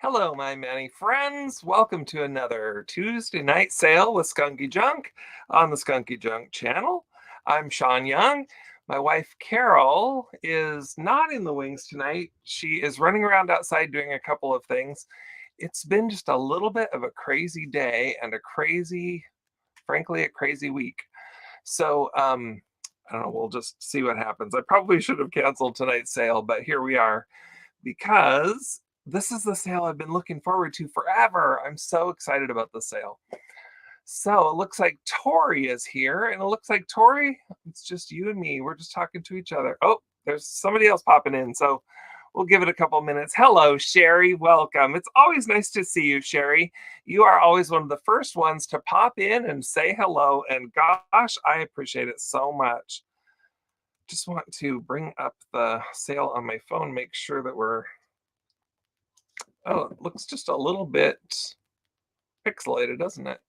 Hello, my many friends. Welcome to another Tuesday night sale with Skunky Junk on the Skunky Junk channel. I'm Sean Young. My wife Carol is not in the wings tonight. She is running around outside doing a couple of things. It's been just a little bit of a crazy day and frankly, a crazy week. So, I don't know, we'll just see what happens. I probably should have canceled tonight's sale, but here we are because this is the sale I've been looking forward to forever. I'm so excited about the sale. So it looks like Tori is here, and it looks like Tori, it's just you and me. We're just talking to each other. Oh, there's somebody else popping in, so we'll give it a couple minutes. Hello, Sherry. Welcome. It's always nice to see you, Sherry. You are always one of the first ones to pop in and say hello, and gosh, I appreciate it so much. Just want to bring up the sale on my phone, make sure that we're... Oh, it looks just a little bit pixelated, doesn't it?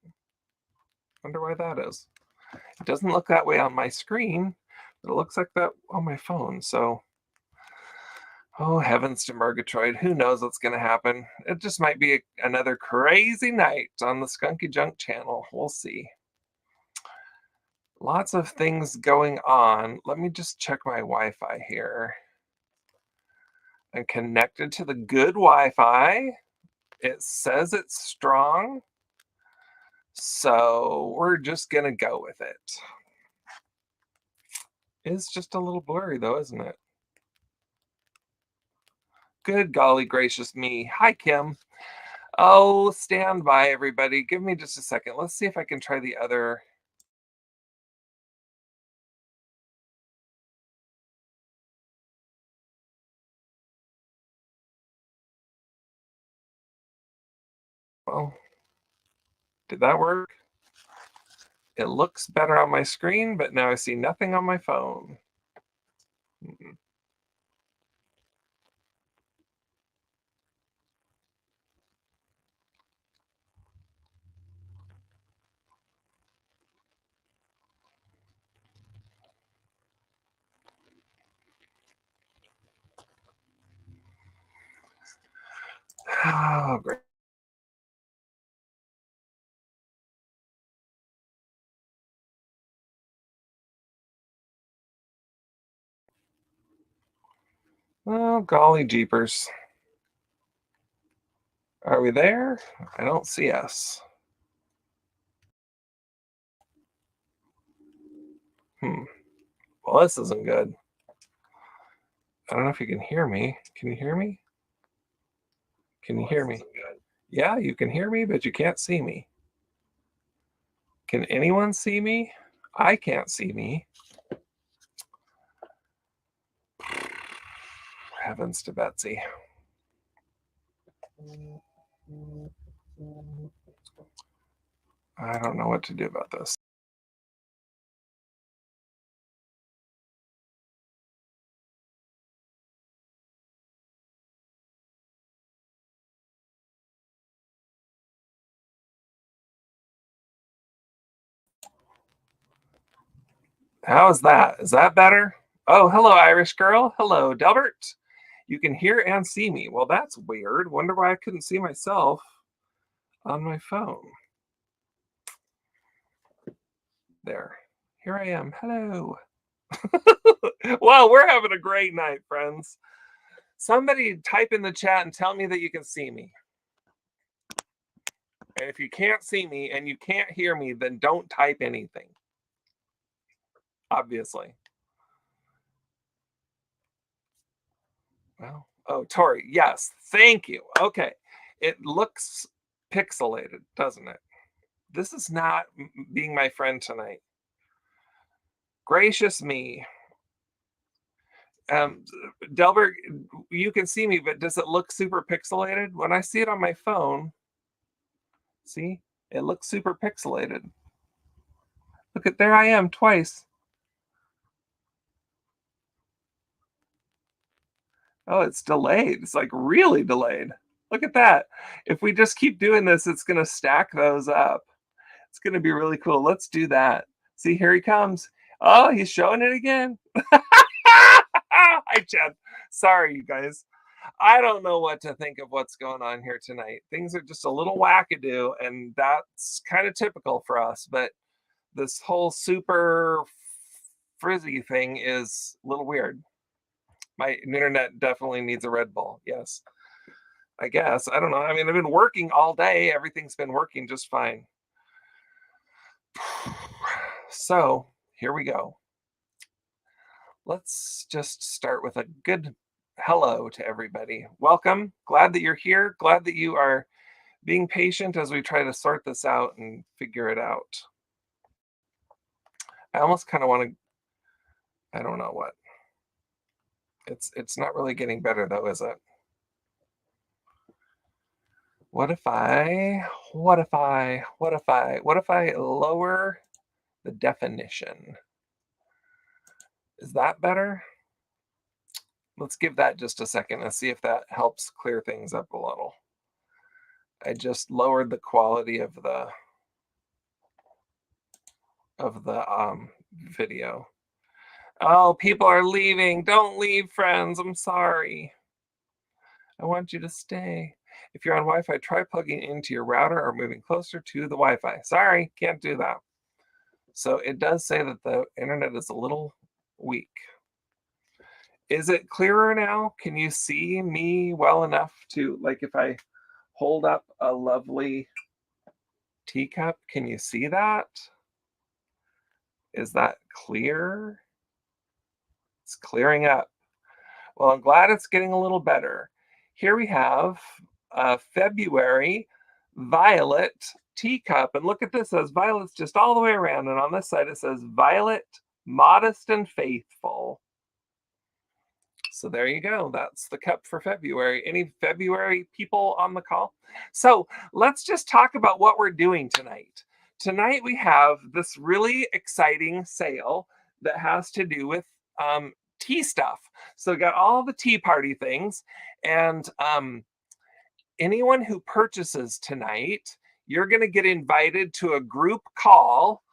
Wonder why that is. It doesn't look that way on my screen, but it looks like that on my phone. So, oh heavens to Murgatroyd, who knows what's going to happen? It just might be another crazy night on the Skunky Junk channel. We'll see. Lots of things going on. Let me just check my Wi-Fi here. I'm connected to the good Wi-Fi. It says it's strong, so we're just gonna go with it. It's just a little blurry though, isn't it? Good golly gracious me. Hi, Kim. Oh, stand by, everybody. Give me just a second. Let's see if I can try the other. Well, did that work? It looks better on my screen, but now I see nothing on my phone. Oh, great. Oh, golly jeepers. Are we there? I don't see us. Well, this isn't good. I don't know if you can hear me. Can you hear me? Can you hear me? Yeah, you can hear me, but you can't see me. Can anyone see me? I can't see me. Heavens to Betsy. I don't know what to do about this. How is that? Is that better? Oh, hello, Irish girl. Hello, Delbert. You can hear and see me. Well, that's weird. Wonder why I couldn't see myself on my phone. There. Here I am. Hello. Well, we're having a great night, friends. Somebody type in the chat and tell me that you can see me. And if you can't see me and you can't hear me, then don't type anything. Obviously. Well, oh, Tori, yes, thank you. Okay, it looks pixelated, doesn't it? This is not being my friend tonight. Gracious me. Delbert, you can see me, but does it look super pixelated? When I see it on my phone, see, it looks super pixelated. Look at, there I am twice. Oh, it's delayed. It's like really delayed. Look at that. If we just keep doing this, it's going to stack those up. It's going to be really cool. Let's do that. See, here he comes. Oh, he's showing it again. Hi, Chad. Sorry, you guys. I don't know what to think of what's going on here tonight. Things are just a little wackadoo, and that's kind of typical for us. But this whole super frizzy thing is a little weird. My internet definitely needs a Red Bull. Yes, I guess. I don't know. I mean, I've been working all day. Everything's been working just fine. So here we go. Let's just start with a good hello to everybody. Welcome. Glad that you're here. Glad that you are being patient as we try to sort this out and figure it out. I almost kind of want to, I don't know what. It's not really getting better though, is it? What if I lower the definition? Is that better? Let's give that just a second and see if that helps clear things up a little. I just lowered the quality of the video. Oh, people are leaving. Don't leave, friends. I'm sorry. I want you to stay. If you're on Wi-Fi, try plugging into your router or moving closer to the Wi-Fi. Sorry, can't do that. So it does say that the internet is a little weak. Is it clearer now? Can you see me well enough to, like, if I hold up a lovely teacup, can you see that? Is that clear? It's clearing up. Well, I'm glad it's getting a little better. Here we have February violet teacup. And look at this, it says violet's just all the way around. And on this side, it says violet, modest and faithful. So there you go. That's the cup for February. Any February people on the call? So let's just talk about what we're doing tonight. Tonight we have this really exciting sale that has to do with tea stuff. So we got all the tea party things, and anyone who purchases tonight, you're going to get invited to a group call,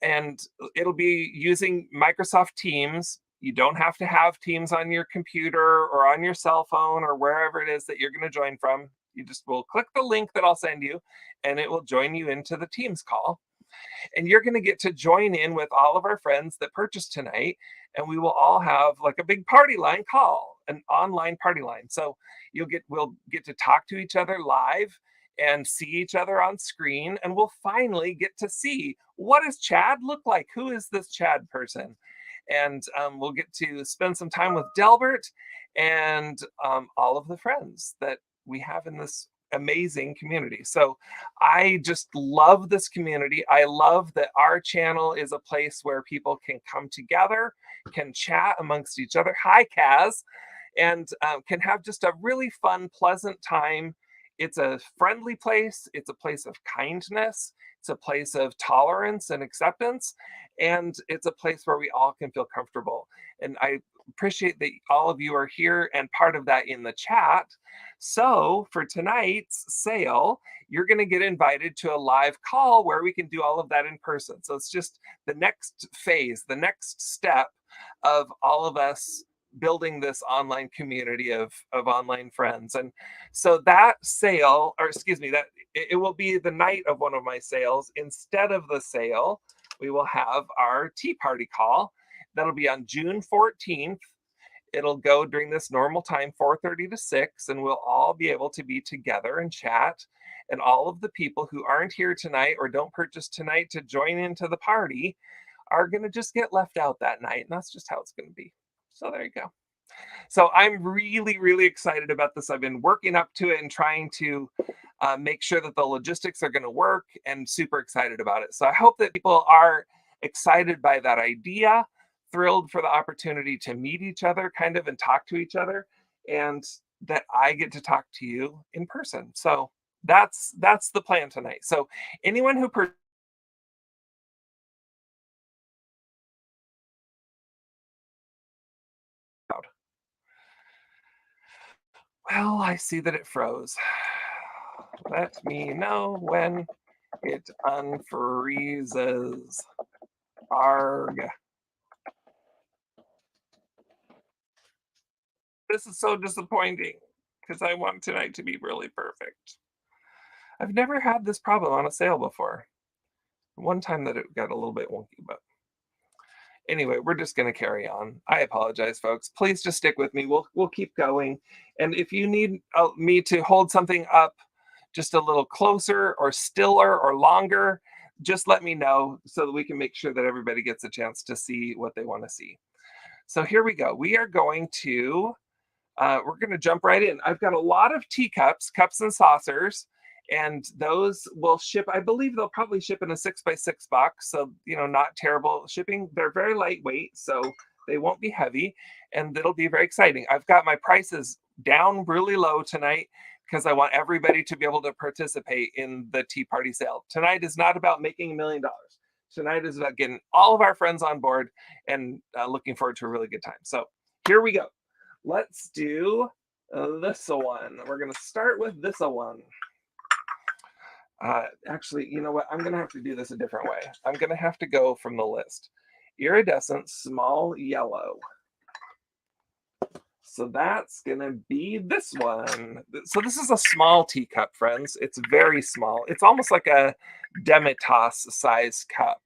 and it'll be using Microsoft Teams. You don't have to have Teams on your computer or on your cell phone or wherever it is that you're going to join from. You just will click the link that I'll send you, and it will join you into the Teams call. And you're going to get to join in with all of our friends that purchased tonight, and we will all have like a big party line call, an online party line. So we'll get to talk to each other live and see each other on screen, and we'll finally get to see, what does Chad look like? Who is this Chad person? And we'll get to spend some time with Delbert and all of the friends that we have in this amazing community. So I just love this community. I love that our channel is a place where people can come together, can chat amongst each other. Hi, Kaz. And can have just a really fun, pleasant time. It's a friendly place. It's a place of kindness. It's a place of tolerance and acceptance. And it's a place where we all can feel comfortable. And I appreciate that all of you are here and part of that in the chat. So for tonight's sale, you're going to get invited to a live call where we can do all of that in person. So it's just the next phase, the next step of all of us building this online community of online friends. And so that sale, or excuse me, that it will be the night of one of my sales. Instead of the sale, we will have our tea party call. That'll be on June 14th. It'll go during this normal time, 4:30 to 6, and we'll all be able to be together and chat. And all of the people who aren't here tonight or don't purchase tonight to join into the party are going to just get left out that night. And that's just how it's going to be. So there you go. So I'm really, really excited about this. I've been working up to it and trying to make sure that the logistics are going to work, and super excited about it. So I hope that people are excited by that idea, thrilled for the opportunity to meet each other kind of and talk to each other, and that I get to talk to you in person. So that's the plan tonight. So anyone who well, I see that it froze. Let me know when it unfreezes. Arg. This is so disappointing. because I want tonight to be really perfect. I've never had this problem on a sale before. One time that it got a little bit wonky, but anyway, we're just going to carry on. I apologize, folks. Please just stick with me. We'll keep going. And if you need me to hold something up just a little closer or stiller or longer, just let me know so that we can make sure that everybody gets a chance to see what they want to see. So here we go. We are going to we're going to jump right in. I've got a lot of teacups, cups and saucers, and those will ship. I believe they'll probably ship in a 6x6 box. So, not terrible shipping. They're very lightweight, so they won't be heavy, and it'll be very exciting. I've got my prices down really low tonight because I want everybody to be able to participate in the tea party sale. Tonight is not about making $1 million. Tonight is about getting all of our friends on board and looking forward to a really good time. So here we go. Let's do this one. We're going to start with this one. Actually, you know what? I'm going to have to do this a different way. I'm going to have to go from the list. Iridescent small yellow. So that's going to be this one. So this is a small teacup, friends. It's very small. It's almost like a Demitasse size cup.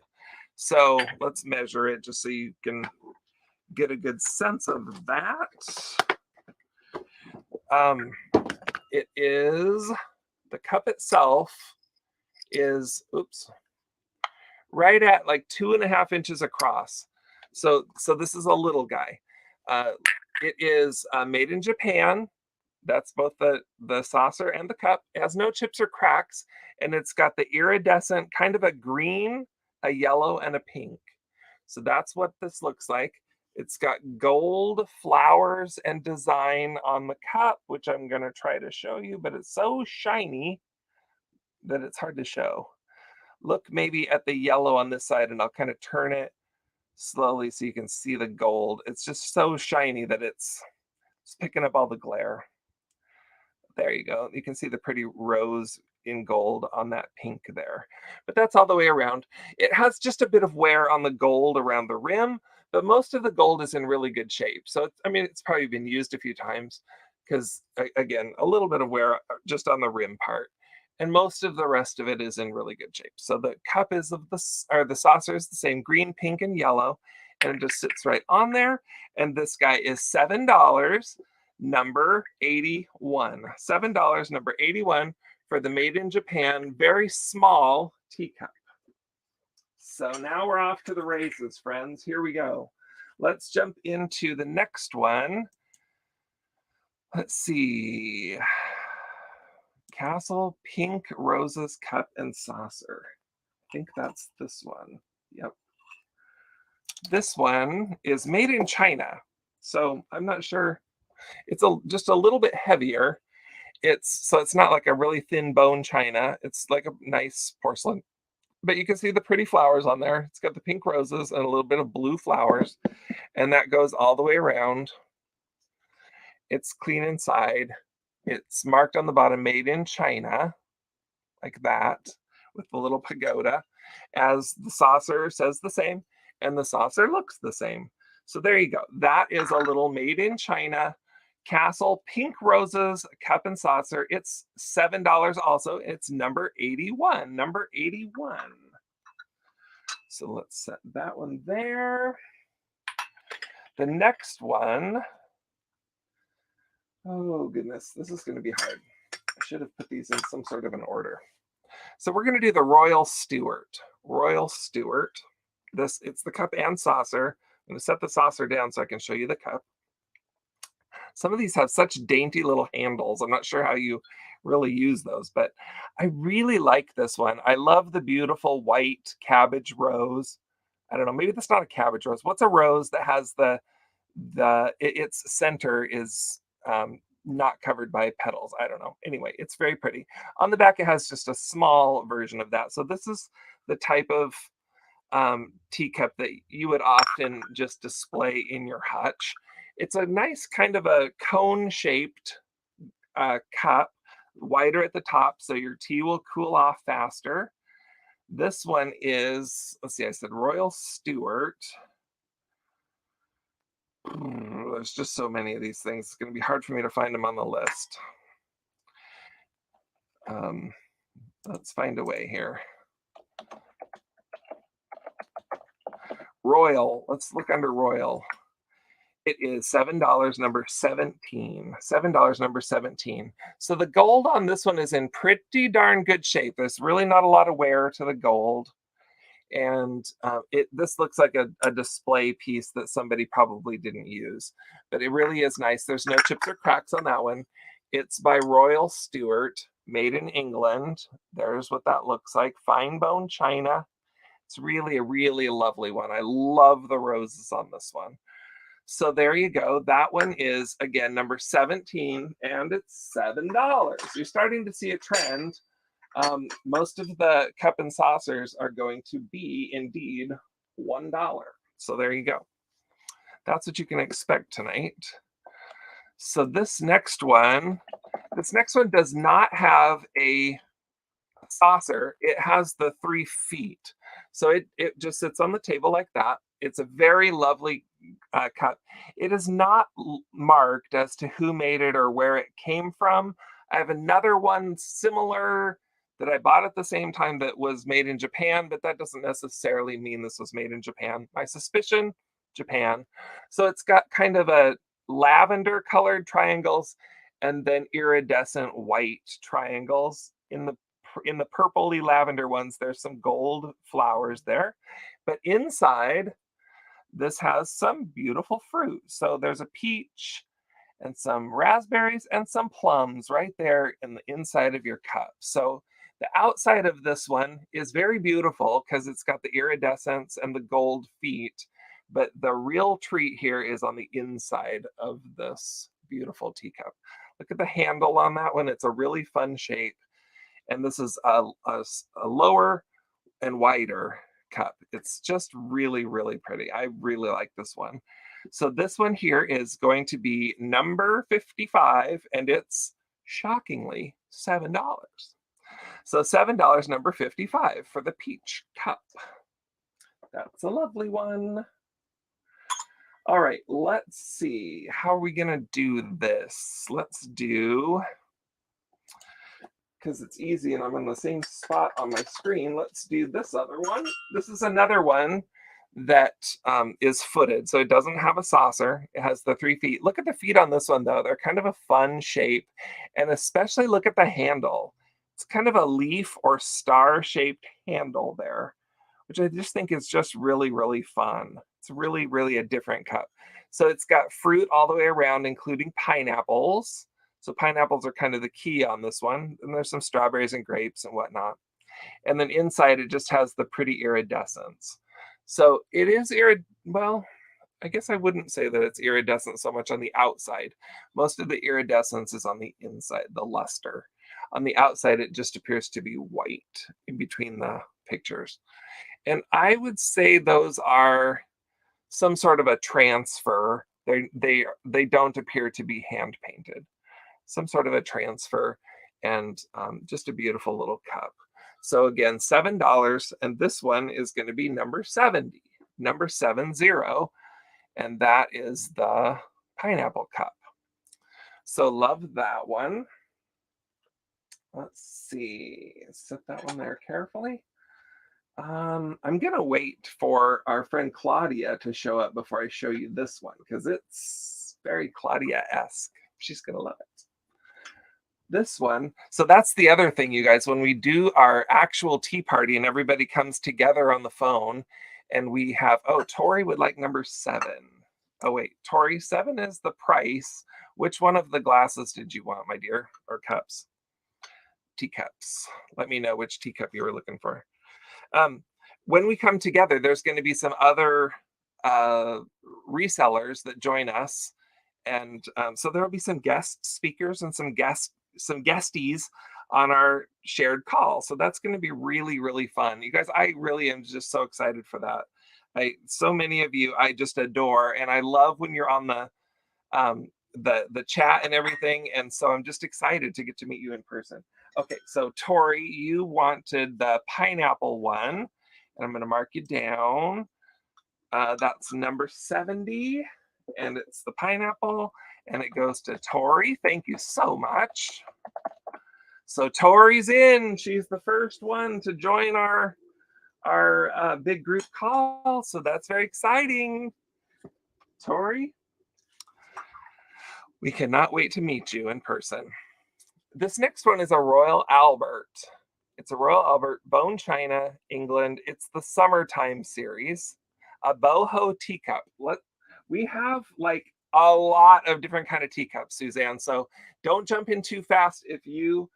So let's measure it just so you can get a good sense of that. It is, the cup itself is, right at like 2.5 inches across. So this is a little guy. It is made in Japan. That's both the saucer and the cup. It has no chips or cracks, and it's got the iridescent, kind of a green, a yellow, and a pink. So that's what this looks like. It's got gold flowers and design on the cup, which I'm going to try to show you, but it's so shiny that it's hard to show. Look maybe at the yellow on this side, and I'll kind of turn it slowly so you can see the gold. It's just so shiny that it's picking up all the glare. There you go. You can see the pretty rose in gold on that pink there. But that's all the way around. It has just a bit of wear on the gold around the rim, but most of the gold is in really good shape. So, it's probably been used a few times because, again, a little bit of wear just on the rim part. And most of the rest of it is in really good shape. So the cup is the saucer is the same, green, pink, and yellow, and it just sits right on there. And this guy is $7, number 81. $7, number 81 for the made in Japan, very small teacup. So now we're off to the races, friends. Here we go. Let's jump into the next one. Let's see. Castle Pink Roses Cup and Saucer. I think that's this one. Yep. This one is made in China. So I'm not sure. It's just a little bit heavier. It's not like a really thin bone china. It's like a nice porcelain. But you can see the pretty flowers on there. It's got the pink roses and a little bit of blue flowers. And that goes all the way around. It's clean inside. It's marked on the bottom, made in China, like that, with the little pagoda, as the saucer says the same, and the saucer looks the same. So there you go. That is a little made in China Castle Pink Roses Cup and Saucer. It's $7 also. It's number 81. Number 81. So let's set that one there. The next one. Oh, goodness. This is going to be hard. I should have put these in some sort of an order. So we're going to do the Royal Stewart. Royal Stewart. It's the cup and saucer. I'm going to set the saucer down so I can show you the cup. Some of these have such dainty little handles. I'm not sure how you really use those, but I really like this one. I love the beautiful white cabbage rose. I don't know, maybe that's not a cabbage rose. What's a rose that has its center is not covered by petals? I don't know. Anyway, it's very pretty. On the back, it has just a small version of that. So this is the type of teacup that you would often just display in your hutch. It's a nice kind of a cone-shaped cup, wider at the top, so your tea will cool off faster. This one is, let's see, I said Royal Stewart. There's just so many of these things. It's going to be hard for me to find them on the list. Let's find a way here. Royal, let's look under Royal. It is $7, number 17. $7, number 17. So the gold on this one is in pretty darn good shape. There's really not a lot of wear to the gold. And this looks like a display piece that somebody probably didn't use. But it really is nice. There's no chips or cracks on that one. It's by Royal Stewart, made in England. There's what that looks like. Fine bone china. It's really a really lovely one. I love the roses on this one. So there you go. That one is, again, number 17, and it's $7. You're starting to see a trend. Most of the cup and saucers are going to be, indeed, $1. So there you go. That's what you can expect tonight. So this next one does not have a saucer. It has the 3 feet. So it just sits on the table like that. It's a very lovely cup. It is not marked as to who made it or where it came from. I have another one similar that I bought at the same time that was made in Japan, but that doesn't necessarily mean this was made in Japan. My suspicion, Japan. So it's got kind of a lavender colored triangles and then iridescent white triangles. In the purpley lavender ones, there's some gold flowers there. But inside, this has some beautiful fruit. So there's a peach and some raspberries and some plums right there in the inside of your cup. So the outside of this one is very beautiful because it's got the iridescence and the gold feet. But the real treat here is on the inside of this beautiful teacup. Look at the handle on that one. It's a really fun shape. And this is a lower and wider cup. It's just really, really pretty. I really like this one. So this one here is going to be number 55, and it's shockingly $7. So $7, number 55 for the peach cup. That's a lovely one. All right, let's see. How are we going to do this? Let's do, because it's easy and I'm in the same spot on my screen, let's do this other one. This is another one that is footed, so it doesn't have a saucer. It has the 3 feet. Look at the feet on this one, though. They're kind of a fun shape, and especially look at the handle. It's kind of a leaf or star-shaped handle there, which I just think is just really, really fun. It's really, really a different cup. So it's got fruit all the way around, including pineapples. So pineapples are kind of the key on this one. And there's some strawberries and grapes and whatnot. And then inside, it just has the pretty iridescence. So it is well, I guess I wouldn't say that it's iridescent so much on the outside. Most of the iridescence is on the inside, the luster. On the outside, it just appears to be white in between the pictures. And I would say those are some sort of a transfer. They don't appear to be hand painted. Some sort of a transfer, and just a beautiful little cup. So again, $7, and this one is going to be number 70, number 70, and that is the pineapple cup. So love that one. Let's see, set that one there carefully. I'm gonna wait for our friend Claudia to show up before I show you this one, because it's very Claudia-esque. She's gonna love it. This one, so that's the other thing, you guys, when we do our actual tea party and everybody comes together on the phone and we have, oh, Tori would like number 7. Oh wait, Tori, 7 is the price. Which one of the glasses did you want, my dear, or cups? Teacups. Let me know which teacup you were looking for. When we come together, there's going to be some other resellers that join us, and so there will be some guest speakers and some guesties on our shared call. So that's going to be really, really fun. You guys, I really am just so excited for that. So many of you I just adore, and I love when you're on the chat and everything. And so I'm just excited to get to meet you in person. Okay, so Tori, you wanted the pineapple one, and I'm going to mark you down. That's number 70, and it's the pineapple, and it goes to Tori. Thank you so much. So Tori's in. She's the first one to join our big group call. So that's very exciting. Tori, we cannot wait to meet you in person. This next one is a Royal Albert. It's a Royal Albert, bone china, England. It's the summertime series. A boho teacup. We have like a lot of different kind of teacups, Suzanne. So don't jump in too fast. If you,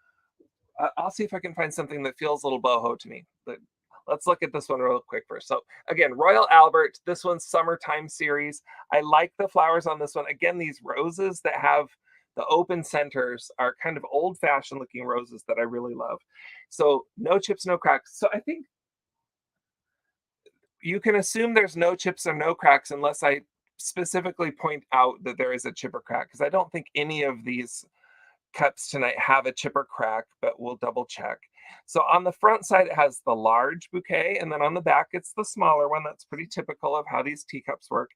I'll see if I can find something that feels a little boho to me. But let's look at this one real quick first. So again, Royal Albert. This one's summertime series. I like the flowers on this one. Again, these roses that have the open centers are kind of old-fashioned looking roses that I really love. So no chips, no cracks. So I think you can assume there's no chips or no cracks unless I specifically point out that there is a chip or crack, because I don't think any of these cups tonight have a chip or crack, but we'll double check. So on the front side, it has the large bouquet, and then on the back, it's the smaller one. That's pretty typical of how these teacups work.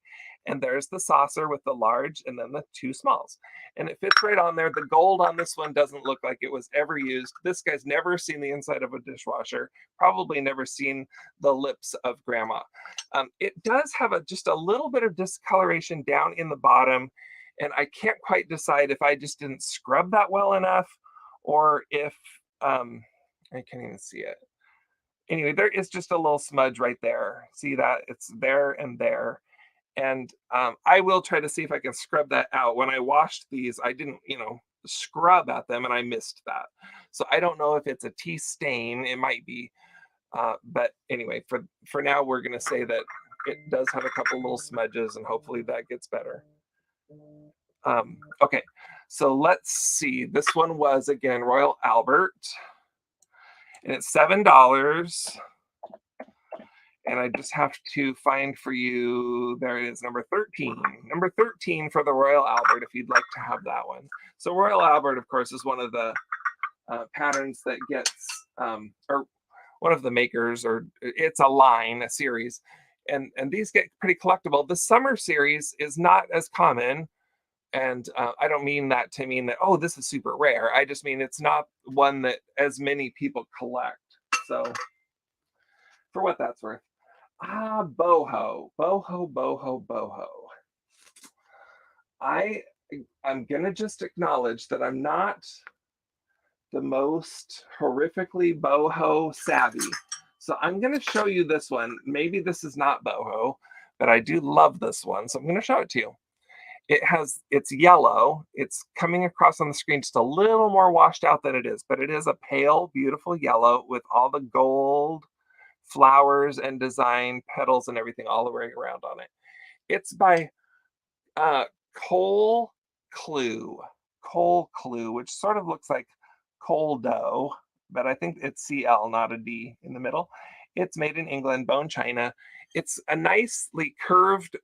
And there's the saucer with the large and then the two smalls. And it fits right on there. The gold on this one doesn't look like it was ever used. This guy's never seen the inside of a dishwasher, probably never seen the lips of grandma. It does have just a little bit of discoloration down in the bottom. And I can't quite decide if I just didn't scrub that well enough or if, I can't even see it. Anyway, there is just a little smudge right there. See that? It's there and there. And I will try to see if I can scrub that out. When I washed these, I didn't, scrub at them, and I missed that. So I don't know if it's a tea stain. It might be. But anyway, for now, we're going to say that it does have a couple little smudges, and hopefully that gets better. Okay, so let's see. This one was, again, Royal Albert. And it's $7. And I just have to find for you, there it is, number 13. Number 13 for the Royal Albert, if you'd like to have that one. So Royal Albert, of course, is one of the patterns that gets, or one of the makers, or it's a line, a series. And these get pretty collectible. The summer series is not as common. And I don't mean that to mean that, oh, this is super rare. I just mean it's not one that as many people collect. So for what that's worth. Boho. Boho, boho, boho. I'm going to just acknowledge that I'm not the most horrifically boho savvy. So I'm going to show you this one. Maybe this is not boho, but I do love this one. So I'm going to show it to you. It's yellow. It's coming across on the screen just a little more washed out than it is, but it is a pale, beautiful yellow with all the gold flowers and design petals and everything all the way around on it. It's by Coal Clue, which sort of looks like coal dough, but I think it's CL, not a D in the middle. It's made in England, bone china. It's a nicely curved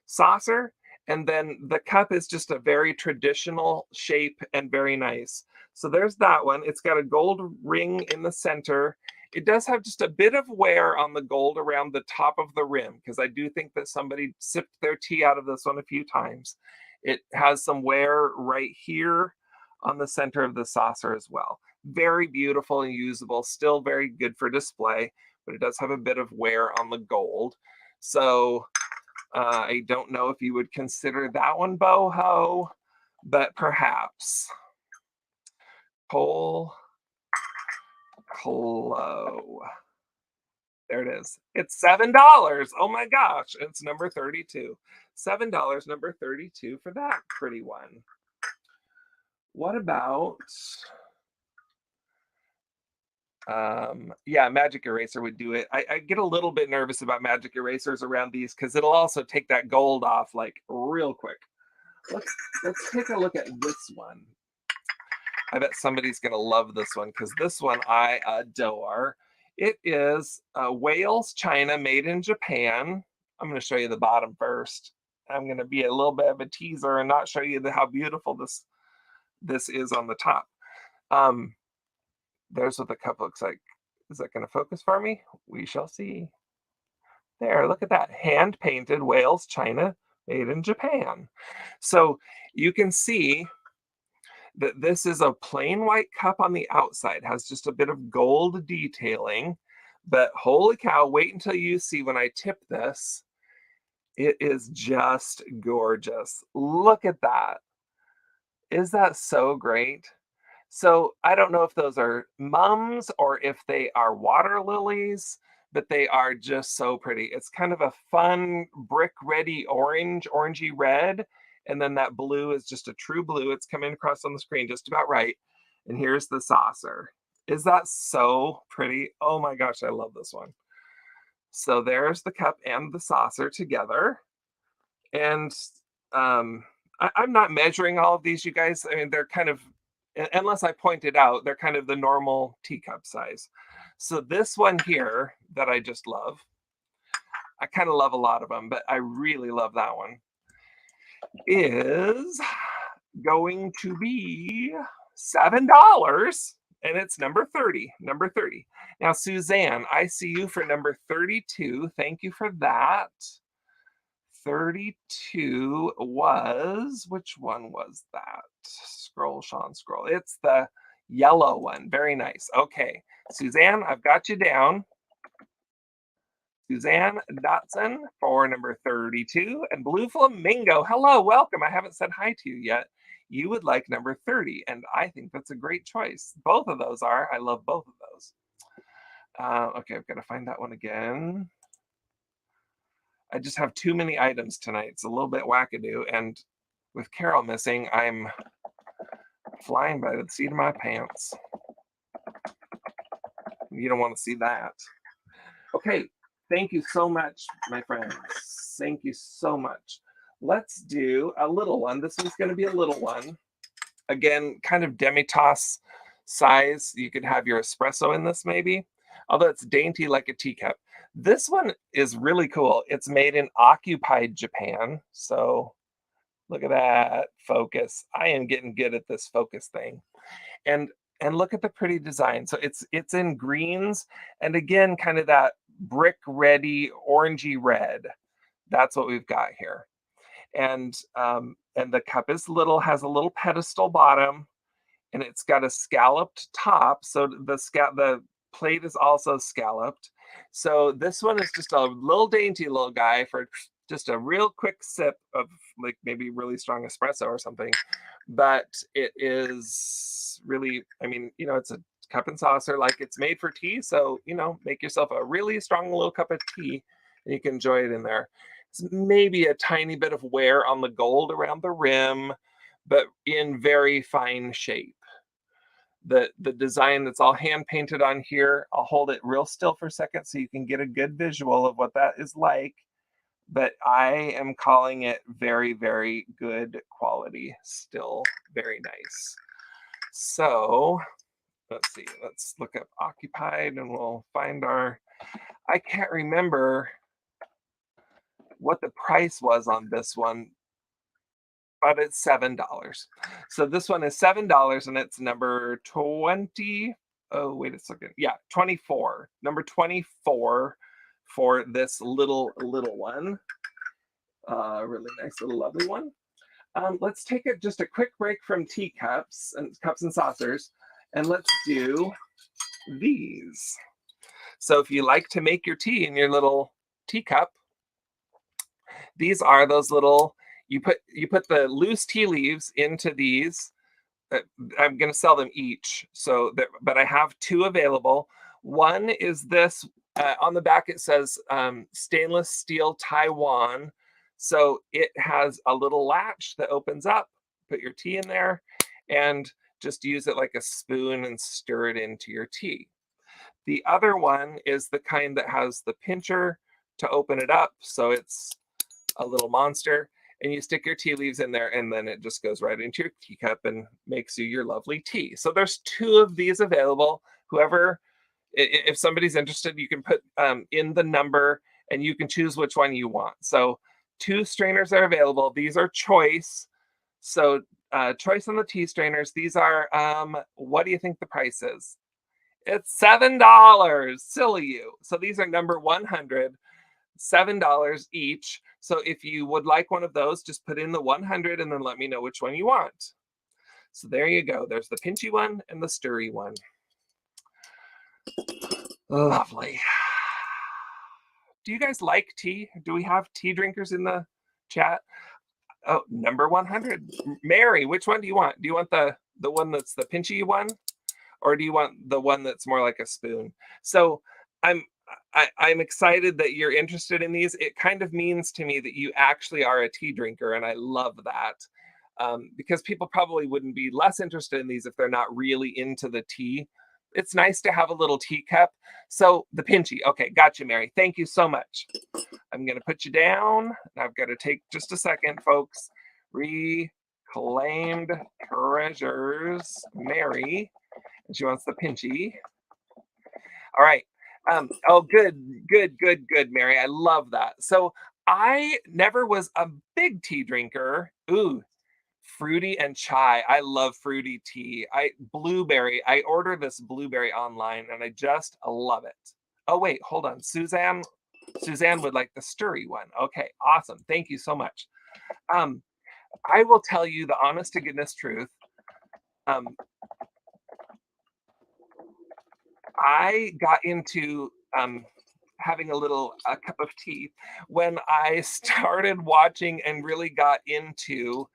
saucer, and then the cup is just a very traditional shape and very nice. So there's that one. It's got a gold ring in the center. It does have just a bit of wear on the gold around the top of the rim, because I do think that somebody sipped their tea out of this one a few times. It has some wear right here on the center of the saucer as well. Very beautiful and usable, still very good for display, but it does have a bit of wear on the gold. So I don't know if you would consider that one boho, but perhaps. Clo. There it is. It's $7. Oh my gosh, it's number 32. $7, number 32 for that pretty one. What about, yeah, Magic Eraser would do it. I get a little bit nervous about Magic Erasers around these because it'll also take that gold off like real quick. Let's take a look at this one. I bet somebody's going to love this one because this one I adore. It is Wales China made in Japan. I'm going to show you the bottom first. I'm going to be a little bit of a teaser and not show you how beautiful this is on the top. There's what the cup looks like. Is that going to focus for me? We shall see. There, look at that. Hand-painted Wales China made in Japan. So you can see This is a plain white cup on the outside, has just a bit of gold detailing, but holy cow, wait until you see when I tip this. It is just gorgeous. Look at that. Is that so great? So I don't know if those are mums or if they are water lilies, but they are just so pretty. It's kind of a fun brick ready orange, orangey red. And then that blue is just a true blue. It's coming across on the screen just about right. And here's the saucer. Is that so pretty? Oh my gosh, I love this one. So there's the cup and the saucer together. And I'm not measuring all of these, you guys. I mean, they're kind of, unless I point it out, they're kind of the normal teacup size. So this one here that I just love, I kind of love a lot of them, but I really love that one, is going to be $7. And it's number 30, number 30. Now, Suzanne, I see you for number 32. Thank you for that. 32 was, which one was that? Scroll, Sean, scroll. It's the yellow one. Very nice. Okay, Suzanne, I've got you down. Suzanne Dotson for number 32. And Blue Flamingo, hello, welcome. I haven't said hi to you yet. You would like number 30, and I think that's a great choice. Both of those are. I love both of those. Okay, I've got to find that one again. I just have too many items tonight. It's a little bit wackadoo, and with Carol missing, I'm flying by the seat of my pants. You don't want to see that. Okay, thank you so much, my friends. Thank you so much. Let's do a little one. This one's going to be a little one. Again, kind of demi-tasse size. You could have your espresso in this maybe, although it's dainty like a teacup. This one is really cool. It's made in occupied Japan. So look at that focus. I am getting good at this focus thing. And look at the pretty design. So it's in greens, and again, kind of that brick ready orangey red. That's what we've got here. And the cup is little, has a little pedestal bottom, and it's got a scalloped top. So the plate is also scalloped. So this one is just a little dainty little guy for just a real quick sip of like maybe really strong espresso or something. But it is really, I mean, you know, it's a cup and saucer, like it's made for tea. So, you know, make yourself a really strong little cup of tea and you can enjoy it in there. It's maybe a tiny bit of wear on the gold around the rim, but in very fine shape. The design that's all hand painted on here, I'll hold it real still for a second so you can get a good visual of what that is like. But I am calling it very, very good quality. Still very nice. So let's see. Let's look up occupied and we'll find our, I can't remember what the price was on this one, but it's $7. So this one is $7 and it's number 20. Oh, wait a second. Yeah, 24. Number 24 for this little one. Really nice little lovely one. Let's take just a quick break from teacups and cups and saucers, and let's do these. So if you like to make your tea in your little teacup, these are those little, you put the loose tea leaves into these. I'm going to sell them each. So, but I have two available. One is this. On the back it says stainless steel Taiwan. So it has a little latch that opens up. Put your tea in there, and just use it like a spoon and stir it into your tea. The other one is the kind that has the pincher to open it up. So it's a little monster, and you stick your tea leaves in there, and then it just goes right into your teacup and makes you your lovely tea. So there's two of these available. Whoever, if somebody's interested, you can put in the number and you can choose which one you want. So two strainers are available. These are choice. So choice on the tea strainers. These are, what do you think the price is? It's $7. Silly you. So these are number 100. $7 each. So if you would like one of those, just put in the 100 and then let me know which one you want. So there you go. There's the pinchy one and the stirry one. Lovely. Do you guys like tea? Do we have tea drinkers in the chat? Oh, number 100. Mary, which one do you want? Do you want the one that's the pinchy one? Or do you want the one that's more like a spoon? So I'm I'm excited that you're interested in these. It kind of means to me that you actually are a tea drinker, and I love that. Because people probably wouldn't be less interested in these if they're not really into the tea. It's nice to have a little teacup. So the pinchy. Okay, gotcha, Mary. Thank you so much. I'm going to put you down. I've got to take just a second, folks. Reclaimed treasures, Mary. And she wants the pinchy. All right. Oh, good, Mary. I love that. So I never was a big tea drinker. Ooh, fruity and chai. I love fruity tea. Blueberry. I order this blueberry online and I just love it. Oh, wait, hold on. Suzanne would like the stirry one. Okay, awesome. Thank you so much. I will tell you the honest to goodness truth. I got into having a cup of tea when I started watching and really got into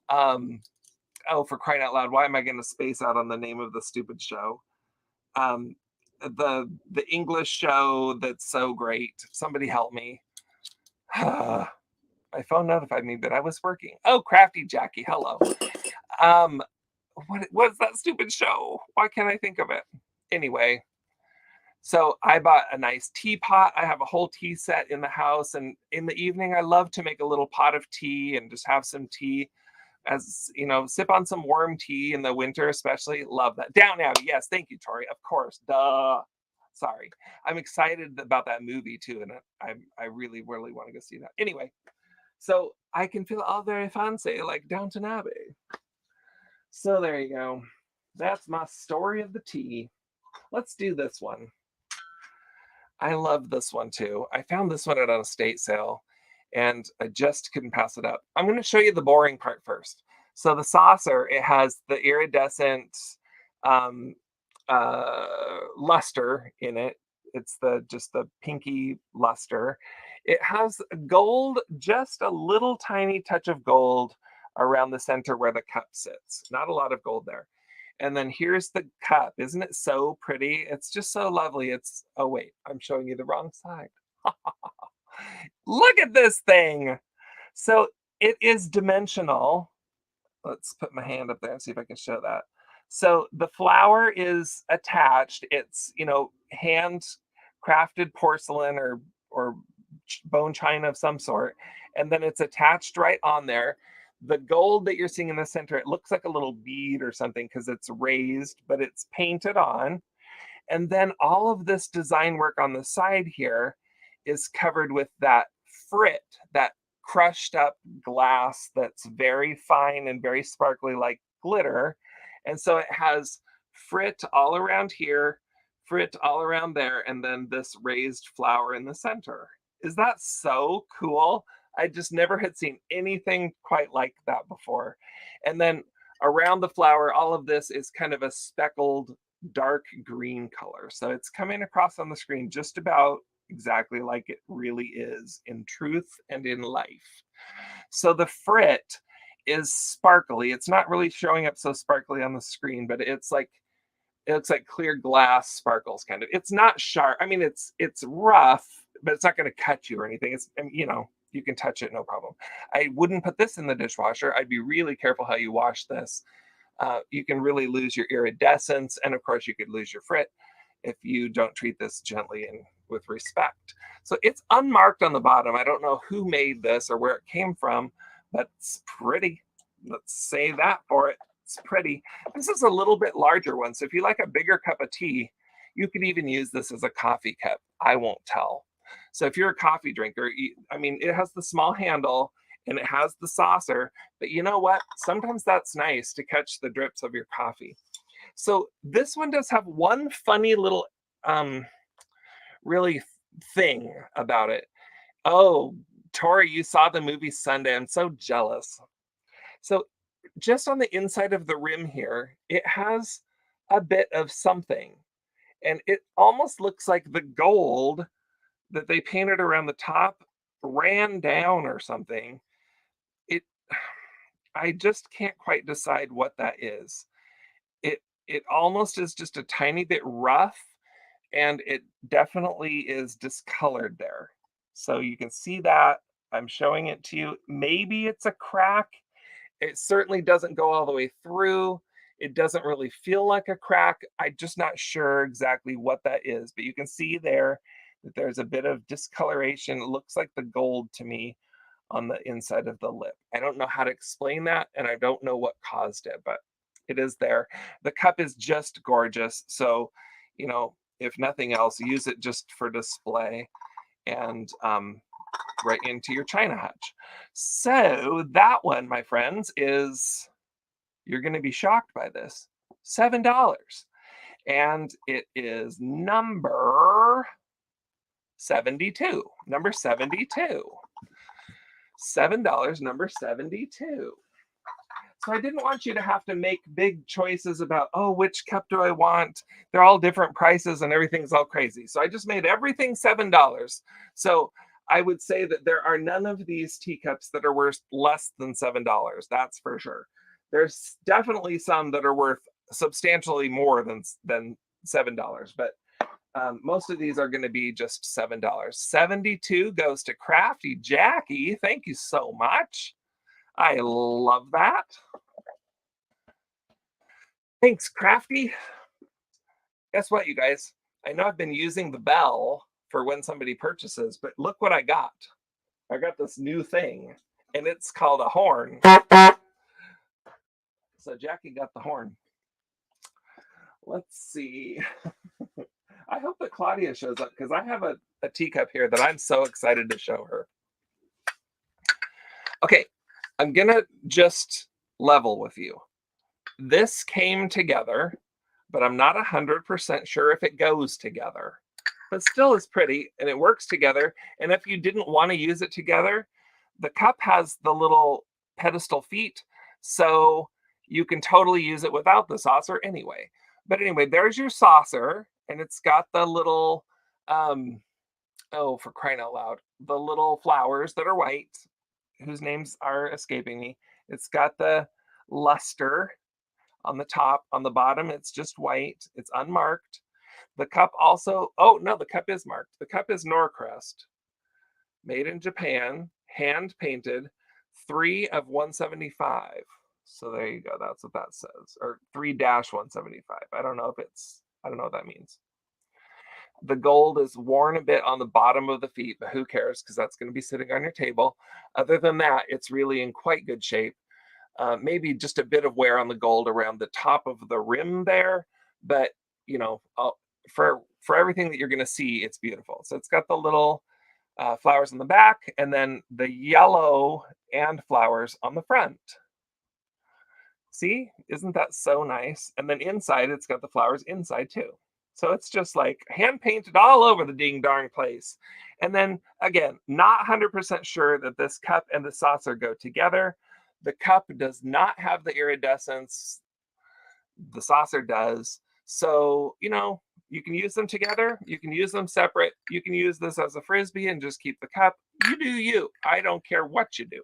oh, for crying out loud, why am I going to space out on the name of the stupid show? The English show that's so great. Somebody help me. My phone notified me that I was working. Oh, Crafty Jackie, hello. What was that stupid show? Why can't I think of it? Anyway, so I bought a nice teapot. I have a whole tea set in the house, and in the evening, I love to make a little pot of tea and just have some tea. As you know, sip on some warm tea in the winter, especially. Love that. Down Abbey, yes, thank you, Tori. Of course, duh. Sorry, I'm excited about that movie too, and I really want to go see that. Anyway, so I can feel all very fancy, like Downton Abbey. So there you go. That's my story of the tea. Let's do this one. I love this one too. I found this one at an estate sale and I just couldn't pass it up. I'm going to show you the boring part first. So the saucer, it has the iridescent um, luster in it. It's just the pinky luster. It has gold, just a little tiny touch of gold around the center where the cup sits. Not a lot of gold there. And then here's the cup. Isn't it so pretty? It's just so lovely. Oh wait, I'm showing you the wrong side. Look at this thing. So it is dimensional. Let's put my hand up there and see if I can show that. So the flower is attached. It's, hand crafted porcelain or bone china of some sort. And then it's attached right on there. The gold that you're seeing in the center, it looks like a little bead or something because it's raised, but it's painted on. And then all of this design work on the side here is covered with that frit, that crushed up glass that's very fine and very sparkly like glitter. And so it has frit all around here, frit all around there, and then this raised flower in the center. Is that so cool? I just never had seen anything quite like that before. And then around the flower, all of this is kind of a speckled dark green color. So it's coming across on the screen just about exactly like it really is in truth and in life. So the frit is sparkly. It's not really showing up so sparkly on the screen, but it looks like clear glass sparkles kind of. It's not sharp. I mean, it's rough, but it's not going to cut you or anything. You can touch it, no problem. I wouldn't put this in the dishwasher. I'd be really careful how you wash this. You can really lose your iridescence, and of course you could lose your frit if you don't treat this gently and with respect. So it's unmarked on the bottom. I don't know who made this or where it came from, but it's pretty. Let's say that for it. It's pretty. This is a little bit larger one, so if you like a bigger cup of tea, you could even use this as a coffee cup. I won't tell. So if you're a coffee drinker, it has the small handle and it has the saucer, but you know what? Sometimes that's nice to catch the drips of your coffee. So this one does have one funny little really thing about it. Oh, Tori, you saw the movie Sunday. I'm so jealous. So just on the inside of the rim here, it has a bit of something. And it almost looks like the gold that they painted around the top ran down or something. It I just can't quite decide what that is. It almost is just a tiny bit rough, and it definitely is discolored there. So you can see that. I'm showing it to you. Maybe it's a crack. It certainly doesn't go all the way through. It doesn't really feel like a crack. I'm just not sure exactly what that is, but you can see there that there's a bit of discoloration. It looks like the gold to me on the inside of the lip. I don't know how to explain that, and I don't know what caused it, but it is there. The cup is just gorgeous. So, you know, if nothing else, use it just for display and right into your china hutch. So that one, my friends, is, you're going to be shocked by this, $7. And it is number 72. Number 72. $7, number 72. So I didn't want you to have to make big choices about, oh, which cup do I want? They're all different prices and everything's all crazy. So I just made everything $7. So I would say that there are none of these teacups that are worth less than $7. That's for sure. There's definitely some that are worth substantially more than $7, but most of these are going to be just $7. 72 goes to Crafty Jackie. Thank you so much. I love that. Thanks, Crafty. Guess what, you guys? I know I've been using the bell for when somebody purchases, but look what I got. I got this new thing, and it's called a horn. So Jackie got the horn. Let's see. I hope that Claudia shows up because I have a teacup here that I'm so excited to show her. Okay, I'm going to just level with you. This came together, but I'm not 100% sure if it goes together. But still is pretty, and it works together. And if you didn't want to use it together, the cup has the little pedestal feet, so you can totally use it without the saucer anyway. But anyway, there's your saucer, and it's got the little, oh, for crying out loud, the little flowers that are white, whose names are escaping me. It's got the luster on the top. On the bottom, it's just white. It's unmarked. The cup also, oh, no, the cup is marked. The cup is Norcrest, made in Japan, hand painted, 3 of 175. So there you go. That's what that says. Or 3-175. I don't know what that means. The gold is worn a bit on the bottom of the feet, but who cares? Because that's going to be sitting on your table. Other than that, it's really in quite good shape. Maybe just a bit of wear on the gold around the top of the rim there, but you know, for everything that you're going to see, it's beautiful. So it's got the little flowers on the back, and then the yellow and flowers on the front. See, isn't that so nice? And then inside, it's got the flowers inside too. So it's just like hand painted all over the ding darn place. And then again, not 100% sure that this cup and the saucer go together. The cup does not have the iridescence. The saucer does. So, you know, you can use them together. You can use them separate. You can use this as a Frisbee and just keep the cup. You do you. I don't care what you do.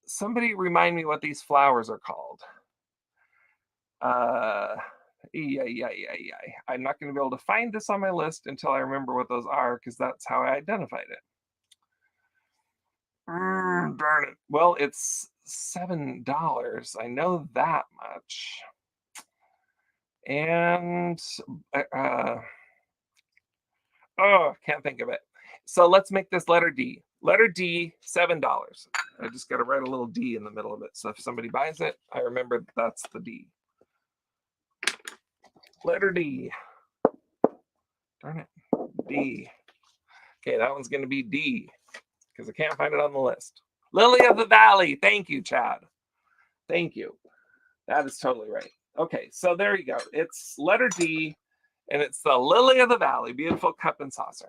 Somebody remind me what these flowers are called. I'm not going to be able to find this on my list until I remember what those are, because that's how I identified it. Darn it. Well, it's $7. I know that much. And oh, can't think of it. So let's make this letter D. Letter D, $7. I just got to write a little D in the middle of it. So if somebody buys it, I remember that's the D. Letter D. Darn it. D. Okay, that one's going to be D because I can't find it on the list. Lily of the Valley. Thank you, Chad. Thank you. That is totally right. Okay, so there you go. It's letter D, and it's the Lily of the Valley. Beautiful cup and saucer.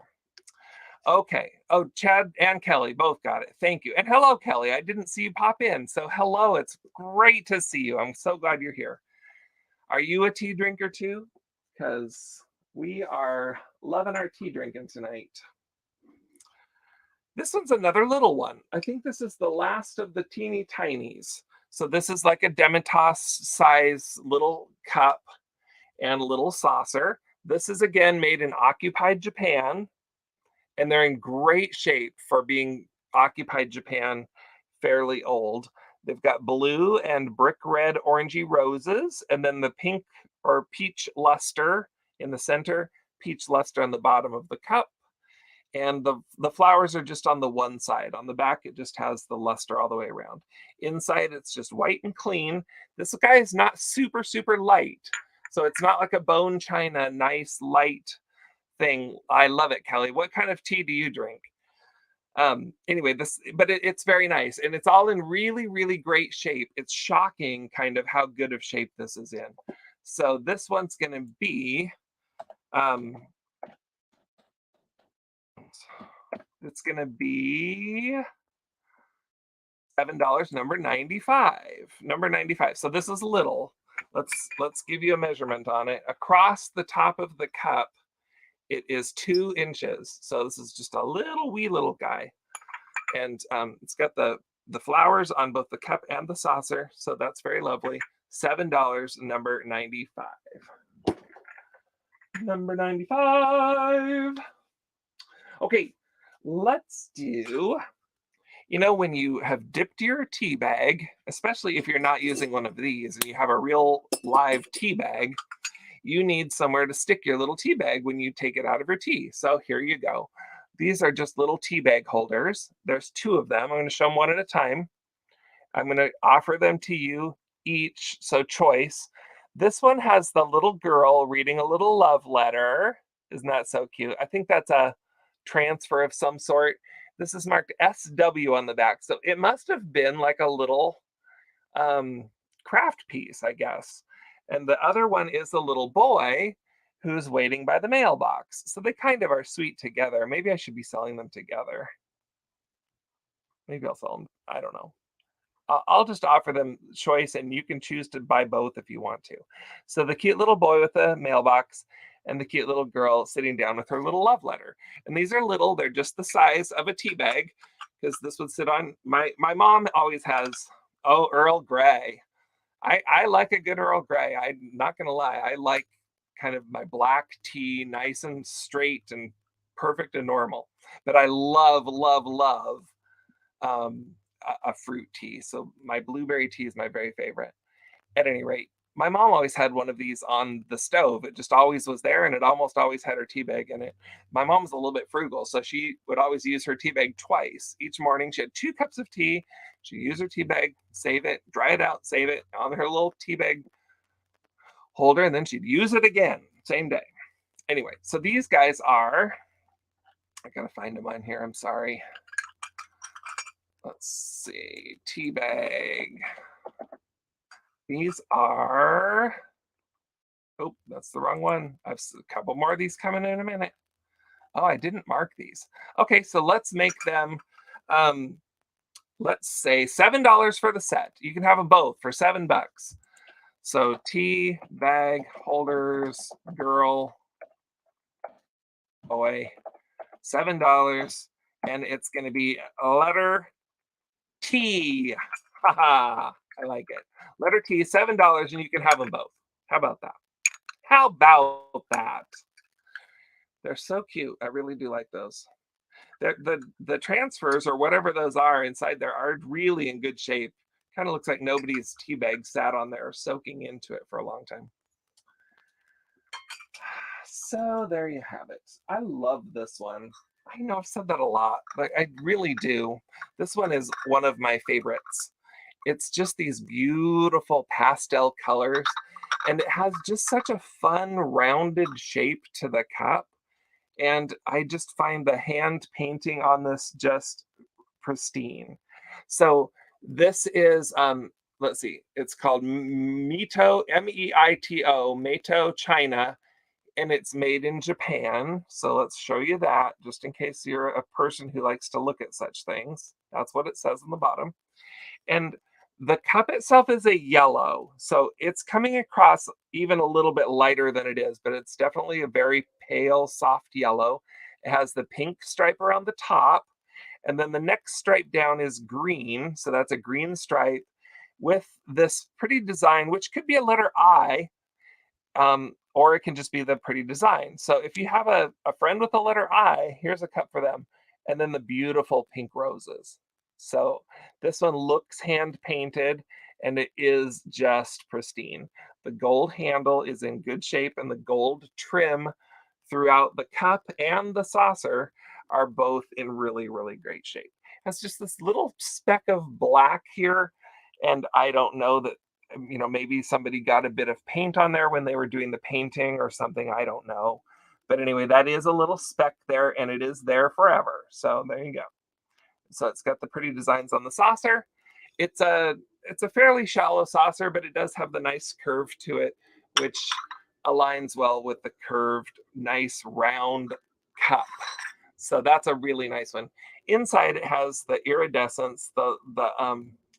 Okay. Oh, Chad and Kelly both got it. Thank you. And hello, Kelly. I didn't see you pop in. So hello. It's great to see you. I'm so glad you're here. Are you a tea drinker too? Because we are loving our tea drinking tonight. This one's another little one. I think this is the last of the teeny tinies. So this is like a Demitasse size little cup and little saucer. This is again made in occupied Japan, and they're in great shape for being occupied Japan, fairly old. They've got blue and brick red orangey roses, and then the pink or peach luster in the center, peach luster on the bottom of the cup. And the flowers are just on the one side. On the back, it just has the luster all the way around. Inside, it's just white and clean. This guy is not super, super light. So it's not like a bone china, nice, light thing. I love it, Kelly. What kind of tea do you drink? Anyway, it's very nice. And it's all in really, really great shape. It's shocking kind of how good of shape this is in. So this one's going to be... it's going to be $7, number 95. Number 95. So this is little. Let's give you a measurement on it. Across the top of the cup, it is 2 inches. So this is just a wee little guy. And it's got the flowers on both the cup and the saucer. So that's very lovely. $7, number 95. Number 95. Okay, let's do, when you have dipped your tea bag, especially if you're not using one of these and you have a real live tea bag, you need somewhere to stick your little tea bag when you take it out of your tea. So here you go. These are just little tea bag holders. There's 2 of them. I'm going to show them one at a time. I'm going to offer them to you each, so choice. This one has the little girl reading a little love letter. Isn't that so cute? I think that's a transfer of some sort. This is marked SW on the back. So it must have been like a little craft piece, I guess. And the other one is a little boy who's waiting by the mailbox. So they kind of are sweet together. Maybe I should be selling them together. Maybe I'll sell them. I don't know. I'll just offer them choice, and you can choose to buy both if you want to. So the cute little boy with the mailbox and the cute little girl sitting down with her little love letter. And these are little. They're just the size of a tea bag, because this would sit on. My mom always has, Earl Grey. I like a good Earl Grey. I'm not going to lie. I like kind of my black tea, nice and straight and perfect and normal. But I love, love, love a fruit tea. So my blueberry tea is my very favorite. At any rate, my mom always had one of these on the stove. It just always was there, and it almost always had her tea bag in it. My mom's a little bit frugal, so she would always use her tea bag twice. Each morning, she had 2 cups of tea. She'd use her tea bag, save it, dry it out, save it on her little tea bag holder, and then she'd use it again, same day. Anyway, so these guys are, I gotta find them on here, I'm sorry. Let's see, tea bag. These are, oh, that's the wrong one. I have a couple more of these coming in a minute. Oh, I didn't mark these. Okay, so let's make them, let's say $7 for the set. You can have them both for $7. So tea bag holders, girl, boy, $7. And it's going to be a letter T. Haha, I like it. Letter T, $7, and you can have them both. How about that? How about that? They're so cute. I really do like those. The transfers or whatever those are inside there are really in good shape. Kind of looks like nobody's tea bag sat on there soaking into it for a long time. So there you have it. I love this one. I know I've said that a lot, but I really do. This one is one of my favorites. It's just these beautiful pastel colors, and it has just such a fun rounded shape to the cup. And I just find the hand painting on this just pristine. So this is, let's see, it's called Meito, Meito, China. and it's made in Japan. So let's show you that just in case you're a person who likes to look at such things. That's what it says on the bottom. And the cup itself is a yellow. So it's coming across even a little bit lighter than it is, but it's definitely a very pale, soft yellow. It has the pink stripe around the top. And then the next stripe down is green. So that's a green stripe with this pretty design, which could be a letter I, or it can just be the pretty design. So if you have a friend with a letter I, here's a cup for them. And then the beautiful pink roses. So this one looks hand painted and it is just pristine. The gold handle is in good shape and the gold trim throughout the cup and the saucer are both in really, really great shape. It's just this little speck of black here. And I don't know that, maybe somebody got a bit of paint on there when they were doing the painting or something. I don't know. But anyway, that is a little speck there and it is there forever. So there you go. So it's got the pretty designs on the saucer. It's a fairly shallow saucer, but it does have the nice curve to it, which aligns well with the curved, nice round cup. So that's a really nice one. Inside it has the iridescence, the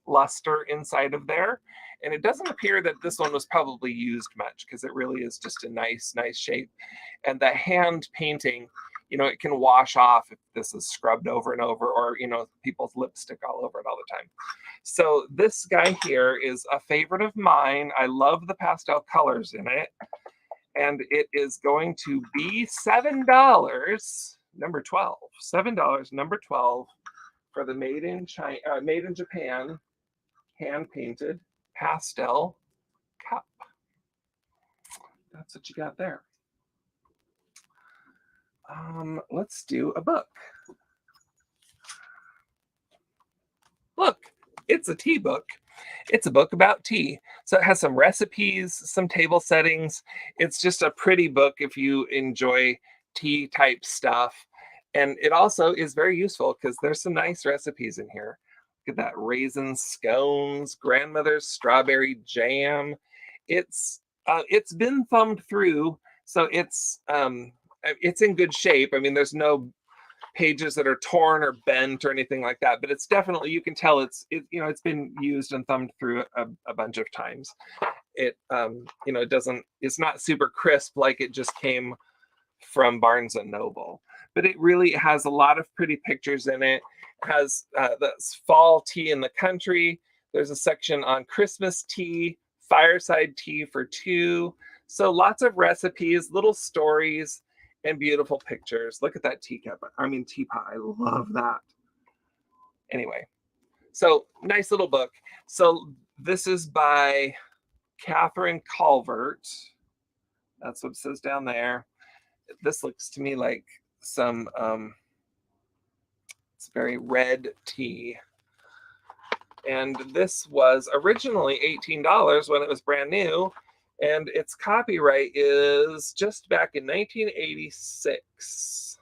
luster inside of there. And it doesn't appear that this one was probably used much because it really is just a nice shape. And the hand painting, it can wash off if this is scrubbed over and over, or, people's lipstick all over it all the time. So this guy here is a favorite of mine. I love the pastel colors in it. And it is going to be $7, number 12. $7, number 12, for the made in Japan, hand painted pastel cup. That's what you got there. Let's do a book. Look, it's a tea book. It's a book about tea. So it has some recipes, some table settings. It's just a pretty book if you enjoy tea type stuff. And it also is very useful because there's some nice recipes in here. Look at that, raisin scones, grandmother's strawberry jam. It's been thumbed through, so it's in good shape. I mean, there's no pages that are torn or bent or anything like that, but it's definitely, you can tell it's been used and thumbed through a bunch of times. It it's not super crisp like it just came from Barnes and Noble, but it really has a lot of pretty pictures in it. It has that's fall tea in the country. There's a section on Christmas tea, fireside tea for two. So lots of recipes, little stories, and beautiful pictures. Look at that teacup. I mean, teapot. I love that. Anyway, so nice little book. So this is by Catherine Calvert. That's what it says down there. This looks to me like some, it's very red tea. And this was originally $18 when it was brand new. And its copyright is just back in 1986.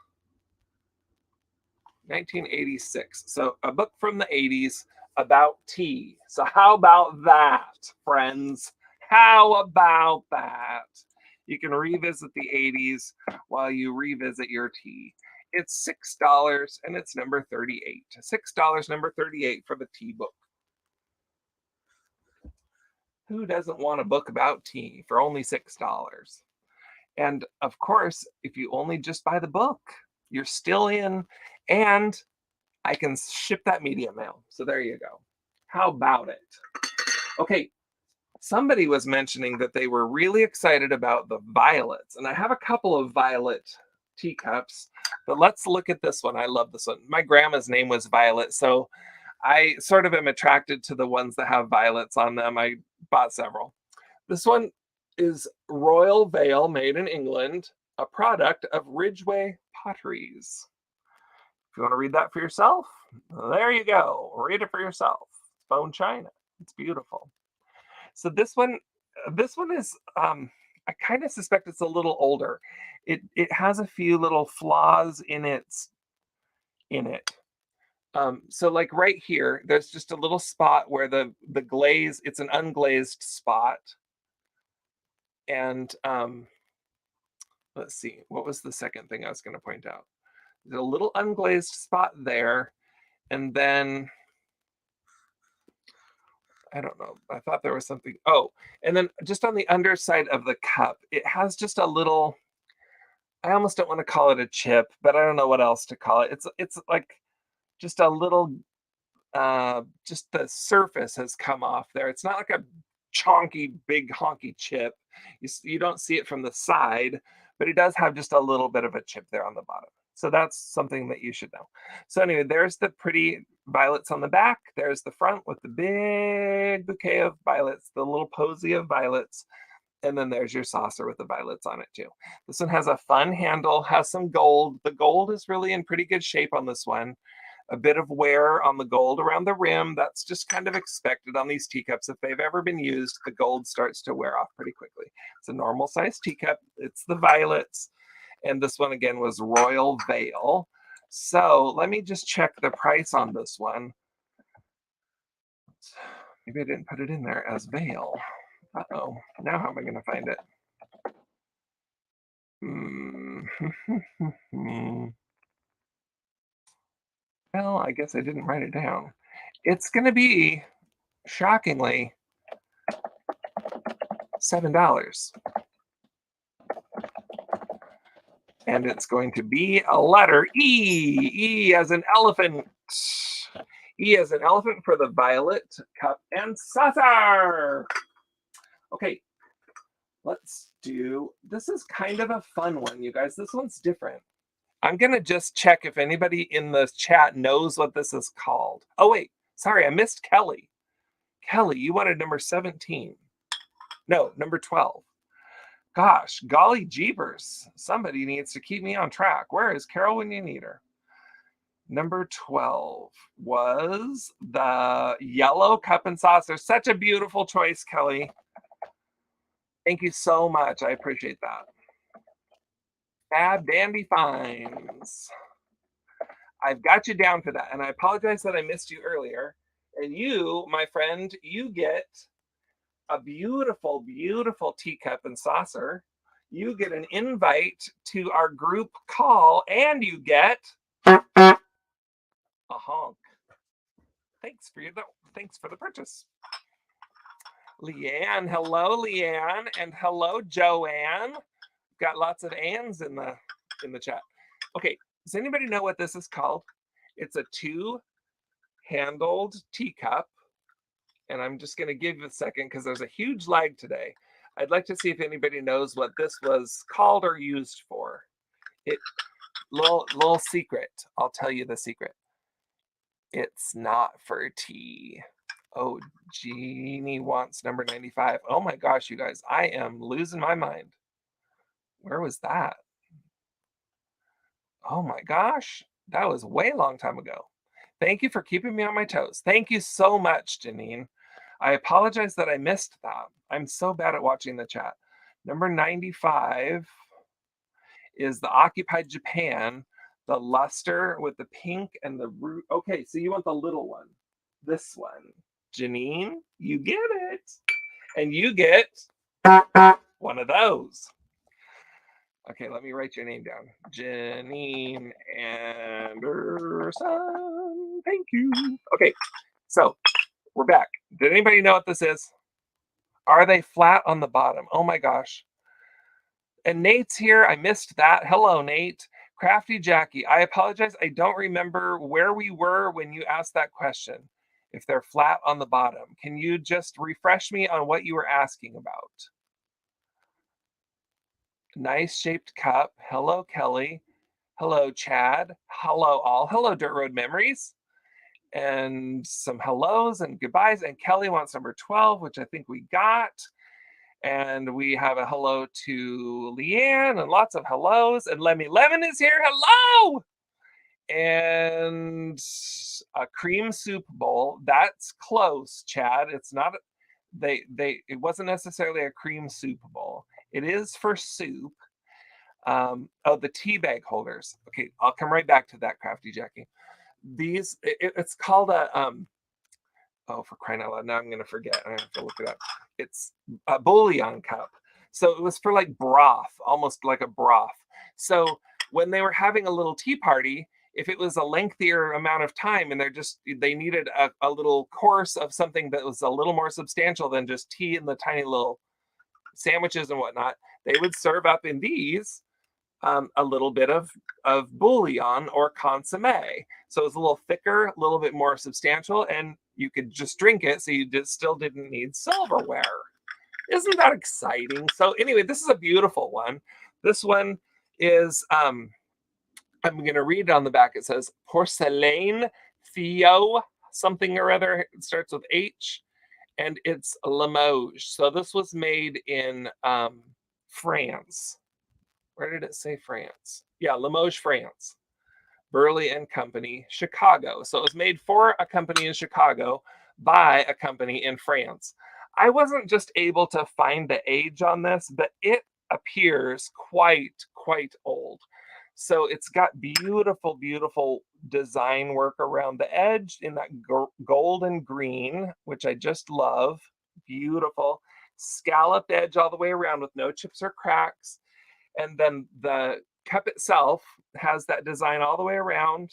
1986. So a book from the 80s about tea. So how about that, friends? How about that? You can revisit the 80s while you revisit your tea. It's $6 and it's number 38. $6, number 38 for the tea book. Who doesn't want a book about tea for only $6? And of course, if you only just buy the book, you're still in, and I can ship that media mail. So there you go. How about it? Okay, somebody was mentioning that they were really excited about the violets, and I have a couple of violet teacups, but let's look at this one. I love this one. My grandma's name was Violet, so I sort of am attracted to the ones that have violets on them. I bought several. This one is Royal Vale, made in England, a product of Ridgway Potteries. If you want to read that for yourself, there you go. Read it for yourself. It's bone china. It's beautiful. So this one is, I kind of suspect it's a little older. It has a few little flaws in it. So like right here, there's just a little spot where the glaze, it's an unglazed spot. And let's see, what was the second thing I was going to point out? There's a little unglazed spot there, and then I don't know. I thought there was something. Oh, and then just on the underside of the cup, it has just a little. I almost don't want to call it a chip, but I don't know what else to call it. It's like just a little. Just the surface has come off there. It's not like a chonky, big honky chip. You don't see it from the side, but it does have just a little bit of a chip there on the bottom. So that's something that you should know. So anyway, there's the pretty violets on the back. There's the front with the big bouquet of violets, the little posy of violets. And then there's your saucer with the violets on it too. This one has a fun handle, has some gold. The gold is really in pretty good shape on this one. A bit of wear on the gold around the rim. That's just kind of expected on these teacups. If they've ever been used, the gold starts to wear off pretty quickly. It's a normal size teacup. It's the violets. And this one again was Royal Veil. So let me just check the price on this one. Maybe I didn't put it in there as Veil. Uh-oh. Now how am I going to find it? Well, I guess I didn't write it down. It's going to be, shockingly, $7. And it's going to be a letter E. E as an elephant. E as an elephant for the violet cup and saucer. Okay, let's do, this is kind of a fun one, you guys. This one's different. I'm going to just check if anybody in the chat knows what this is called. Oh, wait, sorry, I missed Kelly. Kelly, you wanted number 17. No, number 12. Gosh, golly jeebers. Somebody needs to keep me on track. Where is Carol when you need her? Number 12 was the yellow cup and saucer. Such a beautiful choice, Kelly. Thank you so much. I appreciate that. Fab Dandy Finds. I've got you down for that. And I apologize that I missed you earlier. And you, my friend, you get a beautiful, beautiful teacup and saucer. You get an invite to our group call, and you get a honk. Thanks for the purchase. Leanne, hello, Leanne, and hello, Joanne. Got lots of Anns in the chat. Okay, does anybody know what this is called? It's a two-handled teacup. And I'm just going to give you a second because there's a huge lag today. I'd like to see if anybody knows what this was called or used for. Little secret. I'll tell you the secret. It's not for tea. Oh, Jeannie wants number 95. Oh my gosh, you guys, I am losing my mind. Where was that? Oh my gosh, that was way long time ago. Thank you for keeping me on my toes. Thank you so much, Janine. I apologize that I missed that. I'm so bad at watching the chat. Number 95 is the Occupied Japan, the luster with the pink and the root. Okay, so you want the little one. This one. Janine, you get it. And you get one of those. Okay, let me write your name down. Janine Anderson. Thank you. Okay, so we're back. Did anybody know what this is? Are they flat on the bottom? Oh my gosh. And Nate's here. I missed that. Hello, Nate. Crafty Jackie. I apologize. I don't remember where we were when you asked that question. If they're flat on the bottom. Can you just refresh me on what you were asking about? Nice shaped cup. Hello, Kelly. Hello, Chad. Hello, all. Hello, Dirt Road Memories. And some hellos and goodbyes. And Kelly wants number 12, which I think we got. And we have a hello to Leanne and lots of hellos. And Lemmy Lemon is here. Hello! And a cream soup bowl. That's close, Chad. It's not, it wasn't necessarily a cream soup bowl. It is for soup. Oh, the tea bag holders. Okay, I'll come right back to that, Crafty Jackie. These, it's called a, oh, for crying out loud, now I'm going to forget. I have to look it up. It's a Bullion Cup. So it was for like broth, almost like a broth. So when they were having a little tea party, if it was a lengthier amount of time and they needed a little course of something that was a little more substantial than just tea and the tiny little sandwiches and whatnot, they would serve up in these a little bit of bouillon or consomme. So it's a little thicker, a little bit more substantial, and you could just drink it, so you still didn't need silverware. Isn't that exciting? So anyway, this is a beautiful one. This one is, I'm going to read it on the back. It says Porcelain Theo something or other. It starts with H, and it's Limoges. So this was made in France. Where did it say France? Yeah, Limoges, France. Burley and Company, Chicago. So it was made for a company in Chicago by a company in France. I wasn't just able to find the age on this, but it appears quite old. So it's got beautiful, beautiful design work around the edge in that gold and green, which I just love. Beautiful. Scalloped edge all the way around with no chips or cracks. And then the cup itself has that design all the way around,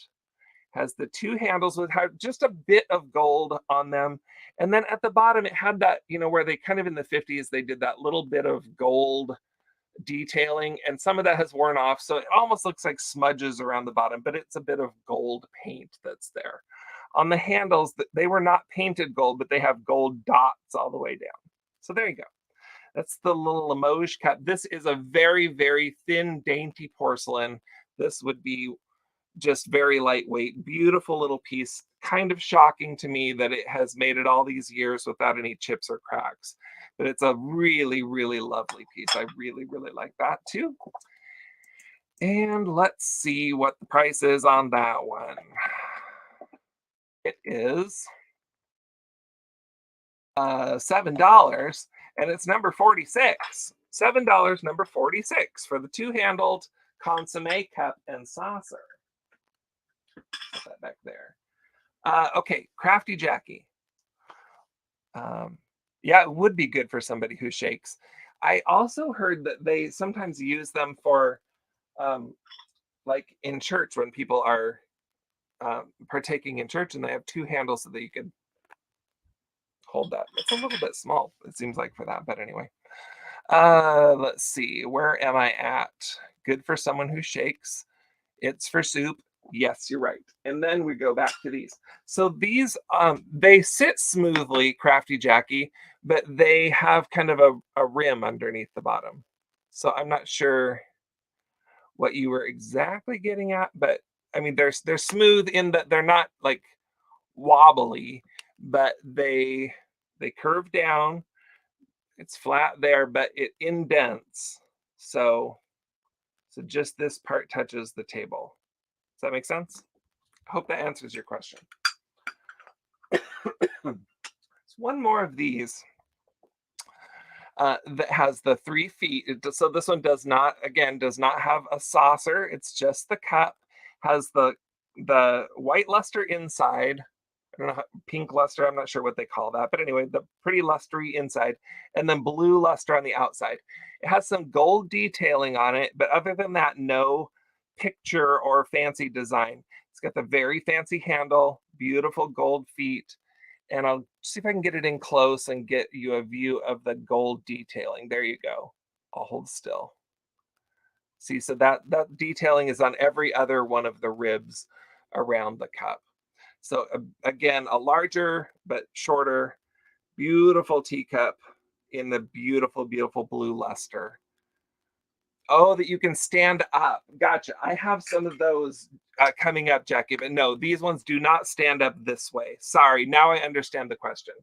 has the two handles with just a bit of gold on them. And then at the bottom, it had that, where they kind of in the 50s, they did that little bit of gold detailing, and some of that has worn off. So it almost looks like smudges around the bottom, but it's a bit of gold paint that's there. On the handles, they were not painted gold, but they have gold dots all the way down. So there you go. That's the little Limoges cup. This is a very, very thin, dainty porcelain. This would be just very lightweight, beautiful little piece. Kind of shocking to me that it has made it all these years without any chips or cracks. But it's a really, really lovely piece. I really, really like that too. And let's see what the price is on that one. It is $7, and it's number 46. $7, number 46 for the two-handled consomme cup and saucer. Put that back there. Okay, Crafty Jackie. Yeah, it would be good for somebody who shakes. I also heard that they sometimes use them for, like in church when people are partaking in church, and they have two handles so that you could hold that. It's a little bit small, it seems like, for that, but anyway. Let's see, where am I at? Good for someone who shakes. It's for soup. Yes, you're right. And then we go back to these. So these, they sit smoothly, Crafty Jackie, but they have kind of a rim underneath the bottom. So I'm not sure what you were exactly getting at, but I mean, they're smooth in that they're not like wobbly, but they curve down. It's flat there, but it indents. So just this part touches the table. Does that make sense? I hope that answers your question. One more of these that has the 3 feet. So this one does not have a saucer. It's just the cup. Has the white luster inside. I don't know, pink luster. I'm not sure what they call that. But anyway, the pretty lustery inside, and then blue luster on the outside. It has some gold detailing on it, but other than that, no picture or fancy design. It's got the very fancy handle, beautiful gold feet, and I'll see if I can get it in close and get you a view of the gold detailing. There you go. I'll hold still. See, so that detailing is on every other one of the ribs around the cup. So again, a larger but shorter, beautiful teacup in the beautiful, beautiful blue luster. Oh, that you can stand up. Gotcha. I have some of those coming up, Jackie, but no, these ones do not stand up this way. Sorry, now I understand the question.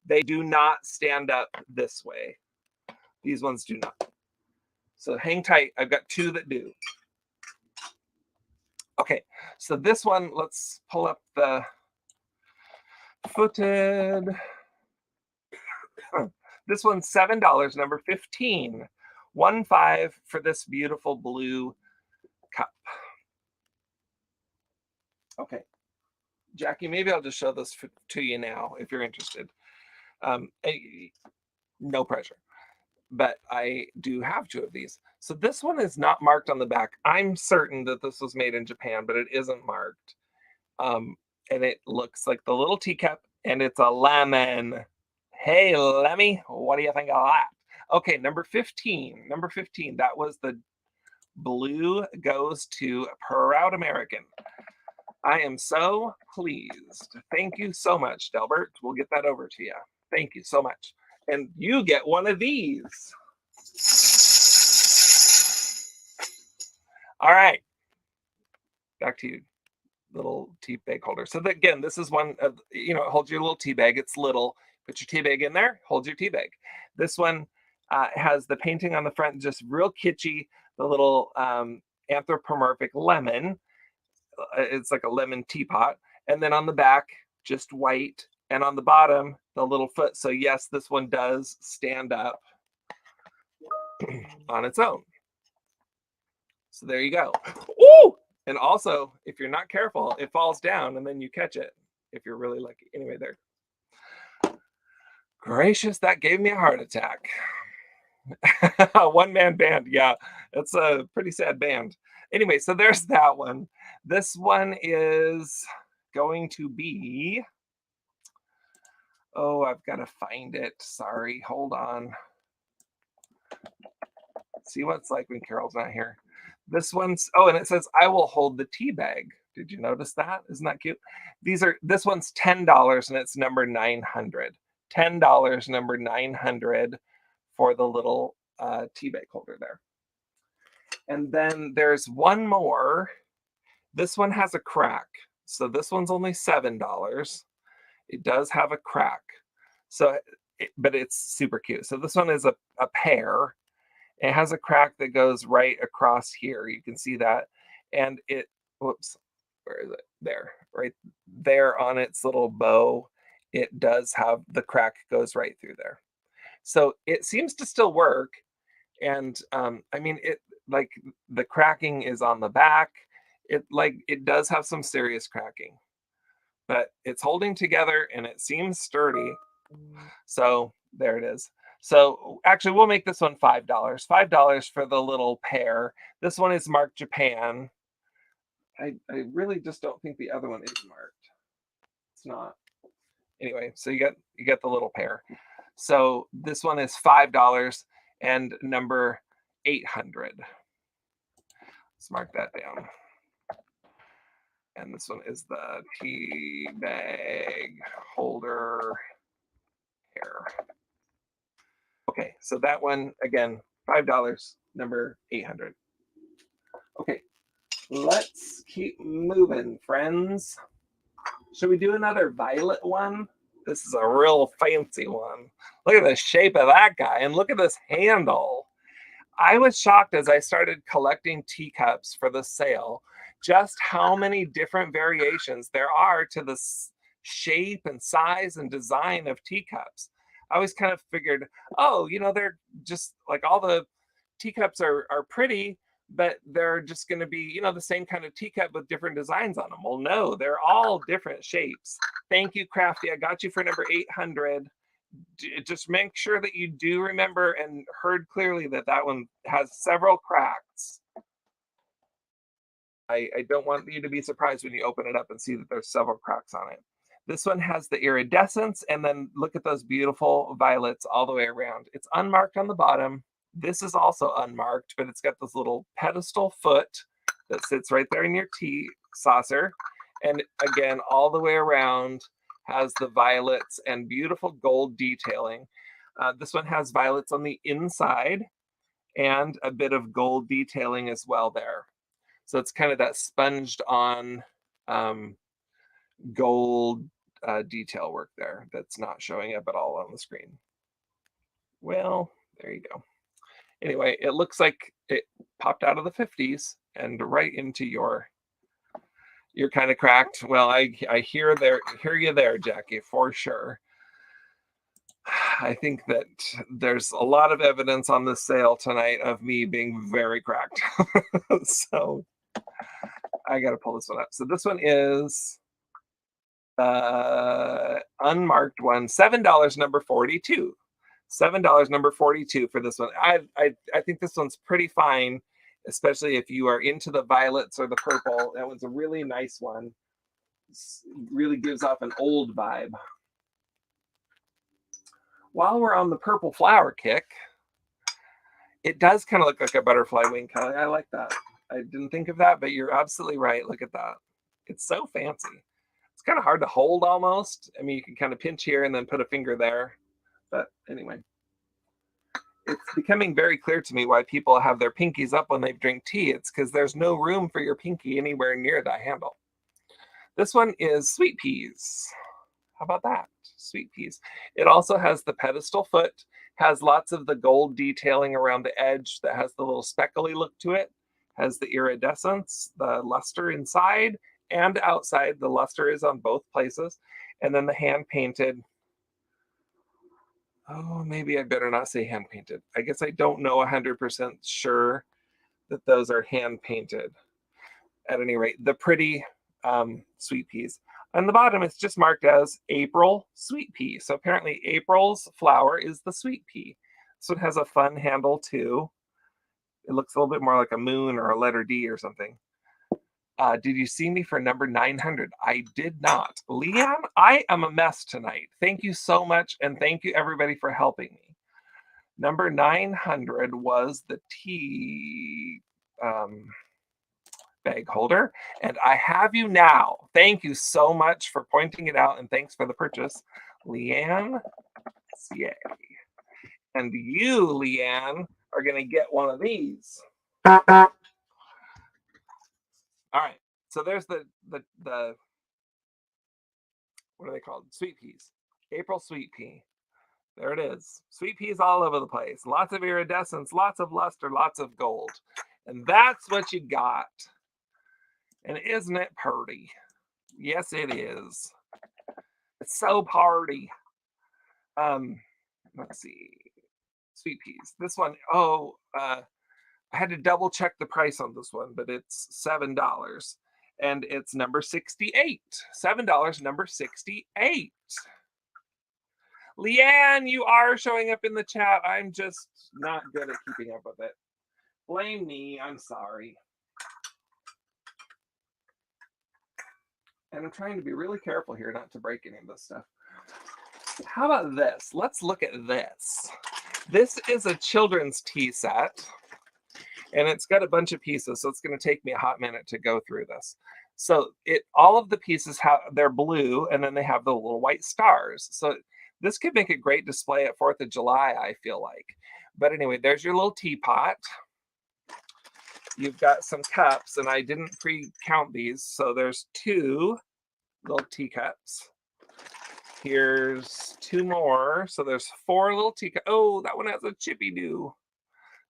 They do not stand up this way. These ones do not. So hang tight. I've got 2 that do. Okay, so this one, let's pull up the footed. This one's $7, number 15. 1-5 for this beautiful blue cup. Okay, Jackie, maybe I'll just show this to you now if you're interested. No pressure. but I do have 2 of these. So this one is not marked on the back. I'm certain that this was made in Japan, but it isn't marked. And it looks like the little teacup, and it's a lemon. Hey, Lemmy, what do you think of that? Okay, number 15. Number 15, that was the blue goes to Proud American. I am so pleased. Thank you so much, Delbert. We'll get that over to you. Thank you so much. And you get one of these. All right. Back to you, little Teep Bag Holder. So that, again, this is one of, it holds your little tea bag. It's little. Put your tea bag in there, holds your tea bag. This one has the painting on the front, just real kitschy, the little anthropomorphic lemon. It's like a lemon teapot. And then on the back, just white. And on the bottom, the little foot. So yes, this one does stand up on its own. So there you go. Ooh! And also, if you're not careful, it falls down and then you catch it if you're really lucky. Anyway, there. Gracious, that gave me a heart attack. One-man band. Yeah, it's a pretty sad band. Anyway, so there's that one. This one is going to be, oh, I've got to find it. Sorry, hold on. See what it's like when Carol's not here. This one's, oh, and it says, I will hold the tea bag. Did you notice that? Isn't that cute? This one's $10 and it's number 900. $10, number 900 for the little tea bag holder there. And then there's one more. This one has a crack. So this one's only $7. It does have a crack. So, but it's super cute. So this one is a pear. It has a crack that goes right across here. You can see that. And it, whoops, where is it? There, right there on its little bow. It does have, the crack goes right through there. So it seems to still work. And I mean, it, like, the cracking is on the back. It does have some serious cracking, but it's holding together and it seems sturdy. So there it is. So actually, we'll make this one $5. $5 for the little pear. This one is marked Japan. I really just don't think the other one is marked. It's not. Anyway, so you get the little pear. So this one is $5 and number 800. Let's mark that down. And this one is the tea bag holder pear. Okay, so that one, again, $5, number 800. Okay, let's keep moving, friends. Should we do another violet one? This is a real fancy one. Look at the shape of that guy, and look at this handle. I was shocked as I started collecting teacups for the sale, just how many different variations there are to the shape and size and design of teacups. I always kind of figured, oh, they're just like, all the teacups are pretty, but they're just going to be, the same kind of teacup with different designs on them. Well, no, they're all different shapes. Thank you, Crafty. I got you for number 800. Just make sure that you do remember and heard clearly that that one has several cracks. I don't want you to be surprised when you open it up and see that there's several cracks on it. This one has the iridescence, and then look at those beautiful violets all the way around. It's unmarked on the bottom. This is also unmarked, but it's got this little pedestal foot that sits right there in your tea saucer. And again, all the way around has the violets and beautiful gold detailing. This one has violets on the inside and a bit of gold detailing as well there. So it's kind of that sponged on gold detail work there that's not showing up at all on the screen. Well, there you go. Anyway, it looks like it popped out of the 50s and right into your, you're kind of cracked. Well, I hear you there, Jackie, for sure. I think that there's a lot of evidence on this sale tonight of me being very cracked. So I got to pull this one up. So this one is unmarked one, $7, number 42. $7, number 42 for this one. I think this one's pretty fine, especially if you are into the violets or the purple. That one's a really nice one. Really gives off an old vibe. While we're on the purple flower kick, it does kind of look like a butterfly wing, Kelly. I like that. I didn't think of that, but you're absolutely right. Look at that. It's so fancy. It's kind of hard to hold almost. I mean, you can kind of pinch here and then put a finger there. But anyway, it's becoming very clear to me why people have their pinkies up when they drink tea. It's because there's no room for your pinky anywhere near that handle. This one is sweet peas. How about that? Sweet peas. It also has the pedestal foot, has lots of the gold detailing around the edge that has the little speckly look to it, has the iridescence, the luster inside and outside. The luster is on both places. And then the hand painted. Oh, maybe I better not say hand painted. I guess I don't know 100% sure that those are hand painted. At any rate, the pretty sweet peas. On the bottom, it's just marked as April sweet pea. So apparently April's flower is the sweet pea. So it has a fun handle too. It looks a little bit more like a moon or a letter D or something. Did you see me for number 900? I did not. Leanne, I am a mess tonight. Thank you so much. And thank you everybody for helping me. Number 900 was the Teep Bag Holder, and I have you now. Thank you so much for pointing it out, and thanks for the purchase, Leanne. Yay. And you, Leanne, are going to get one of these. All right. So there's the what are they called? Sweet peas. April sweet pea. There it is. Sweet peas all over the place. Lots of iridescence, lots of luster, lots of gold. And that's what you got. And isn't it pretty? Yes, it is. It's so party. Let's see. Sweet peas. This one, I had to double check the price on this one, but it's $7. And it's number 68. $7, number 68. Leanne, you are showing up in the chat. I'm just not good at keeping up with it. Blame me. I'm sorry. And I'm trying to be really careful here not to break any of this stuff. How about this? Let's look at this. This is a children's tea set. And it's got a bunch of pieces, so it's going to take me a hot minute to go through this. So all of the pieces they're blue, and then they have the little white stars. So this could make a great display at 4th of July, I feel like. But anyway, there's your little teapot. You've got some cups, and I didn't pre-count these, so there's 2 little teacups. Here's 2 more, so there's 4 little teacups. Oh, that one has a chippy do.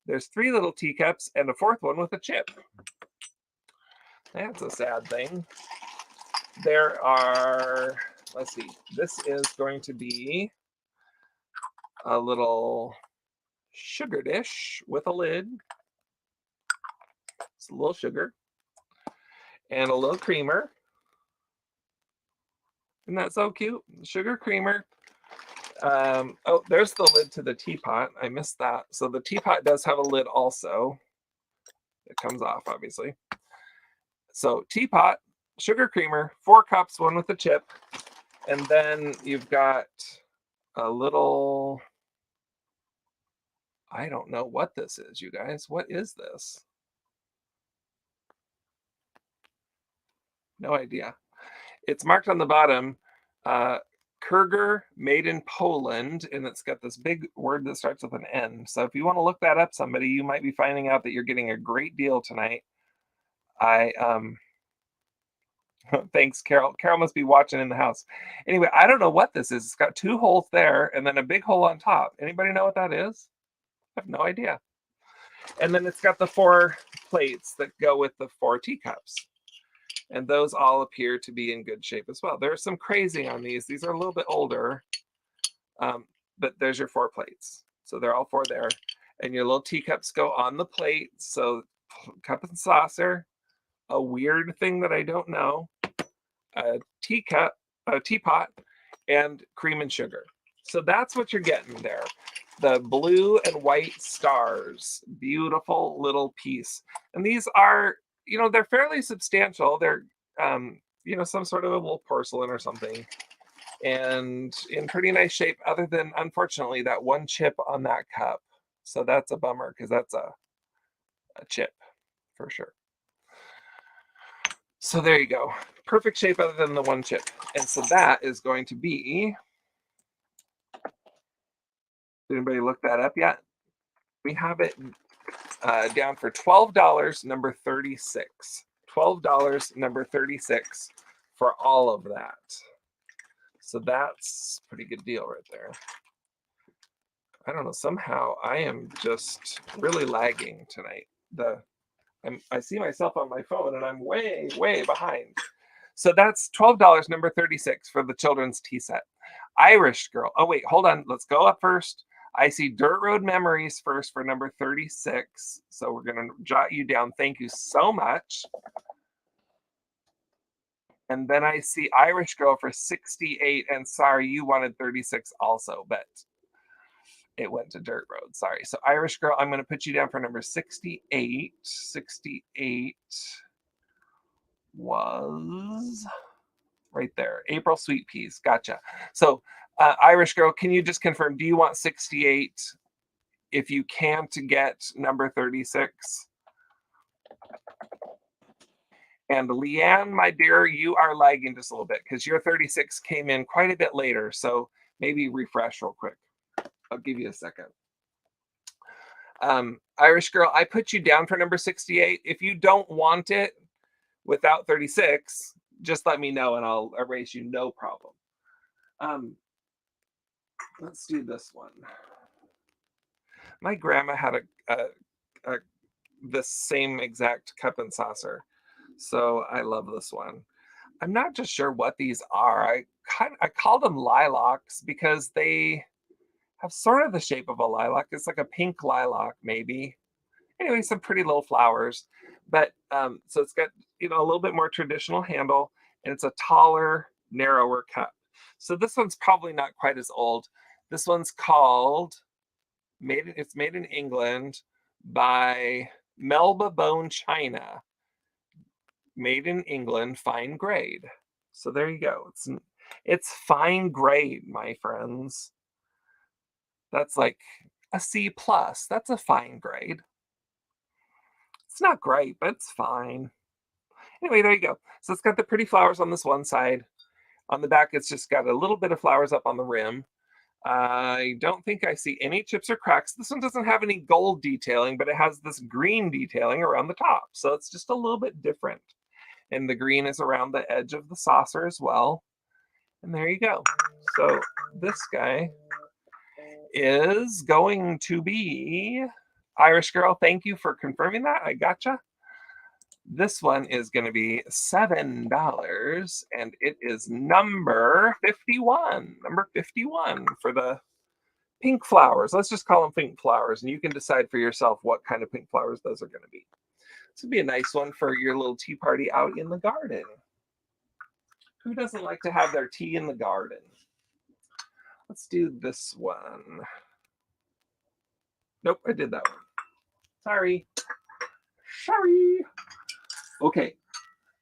There's 3 little teacups and a 4th one with a chip. That's a sad thing. There are, let's see, this is going to be a little sugar dish with a lid. It's a little sugar and a little creamer. Isn't that so cute? Sugar creamer. Oh, there's the lid to the teapot. I missed that. So the teapot does have a lid also. It comes off, obviously. So teapot, sugar creamer, 4 cups, 1 with a chip. And then you've got a little, I don't know what this is, you guys. What is this? No idea. It's marked on the bottom, Kurger, made in Poland, and it's got this big word that starts with an N. So if you want to look that up, somebody, you might be finding out that you're getting a great deal tonight. Thanks, Carol. Carol must be watching in the house. Anyway, I don't know what this is. It's got 2 holes there and then a big hole on top. Anybody know what that is? I have no idea. And then it's got the 4 plates that go with the 4 teacups. And those all appear to be in good shape as well. There's some crazing on these. These are a little bit older, but there's your 4 plates. So they're all 4 there. And your little teacups go on the plate. So cup and saucer, a weird thing that I don't know, a teacup, a teapot, and cream and sugar. So that's what you're getting there. the blue and white stars. Beautiful little piece. And these are, they're fairly substantial. They're, some sort of a little porcelain or something. And in pretty nice shape, other than, unfortunately, that one chip on that cup. So that's a bummer, because that's a chip for sure. So there you go. Perfect shape other than the one chip. And so that is going to be, did anybody look that up yet? We have it down for $12, number 36. $12, number 36 for all of that. So that's a pretty good deal right there. I don't know, somehow I am just really lagging tonight. I see myself on my phone and I'm way, way behind. So that's $12, number 36 for the children's tea set. Irish Girl. Oh, wait, hold on. Let's go up first. I see Dirt Road Memories first for number 36. So we're going to jot you down. Thank you so much. And then I see Irish Girl for 68. And sorry, you wanted 36 also, but it went to Dirt Road. Sorry. So Irish Girl, I'm going to put you down for number 68. 68 was right there. April Sweet Peas. Gotcha. So Irish Girl, can you just confirm, do you want 68 if you can't get number 36? And Leanne, my dear, you are lagging just a little bit because your 36 came in quite a bit later. So maybe refresh real quick. I'll give you a second. Irish Girl, I put you down for number 68. If you don't want it without 36, just let me know and I'll erase you, no problem. Let's do this one. My grandma had the same exact cup and saucer, so I love this one. I'm not just sure what these are. I call them lilacs because they have sort of the shape of a lilac. It's like a pink lilac, maybe. Anyway, some pretty little flowers. But so it's got a little bit more traditional handle, and it's a taller, narrower cup. So this one's probably not quite as old. This one's called it's made in England by Melba Bone China. Made in England, fine grade. So there you go. It's fine grade, my friends. That's like a C+. That's a fine grade. It's not great, but it's fine. Anyway, there you go. So it's got the pretty flowers on this one side. On the back, it's just got a little bit of flowers up on the rim. I don't think I see any chips or cracks. This one doesn't have any gold detailing, but it has this green detailing around the top. So it's just a little bit different. And the green is around the edge of the saucer as well. And there you go. So this guy is going to be Irish Girl. Thank you for confirming that. I gotcha. This one is going to be $7, and it is number 51. Number 51 for the pink flowers. Let's just call them pink flowers, and you can decide for yourself what kind of pink flowers those are going to be. This would be a nice one for your little tea party out in the garden. Who doesn't like to have their tea in the garden? Let's do this one. Nope, I did that one. Sorry. Okay,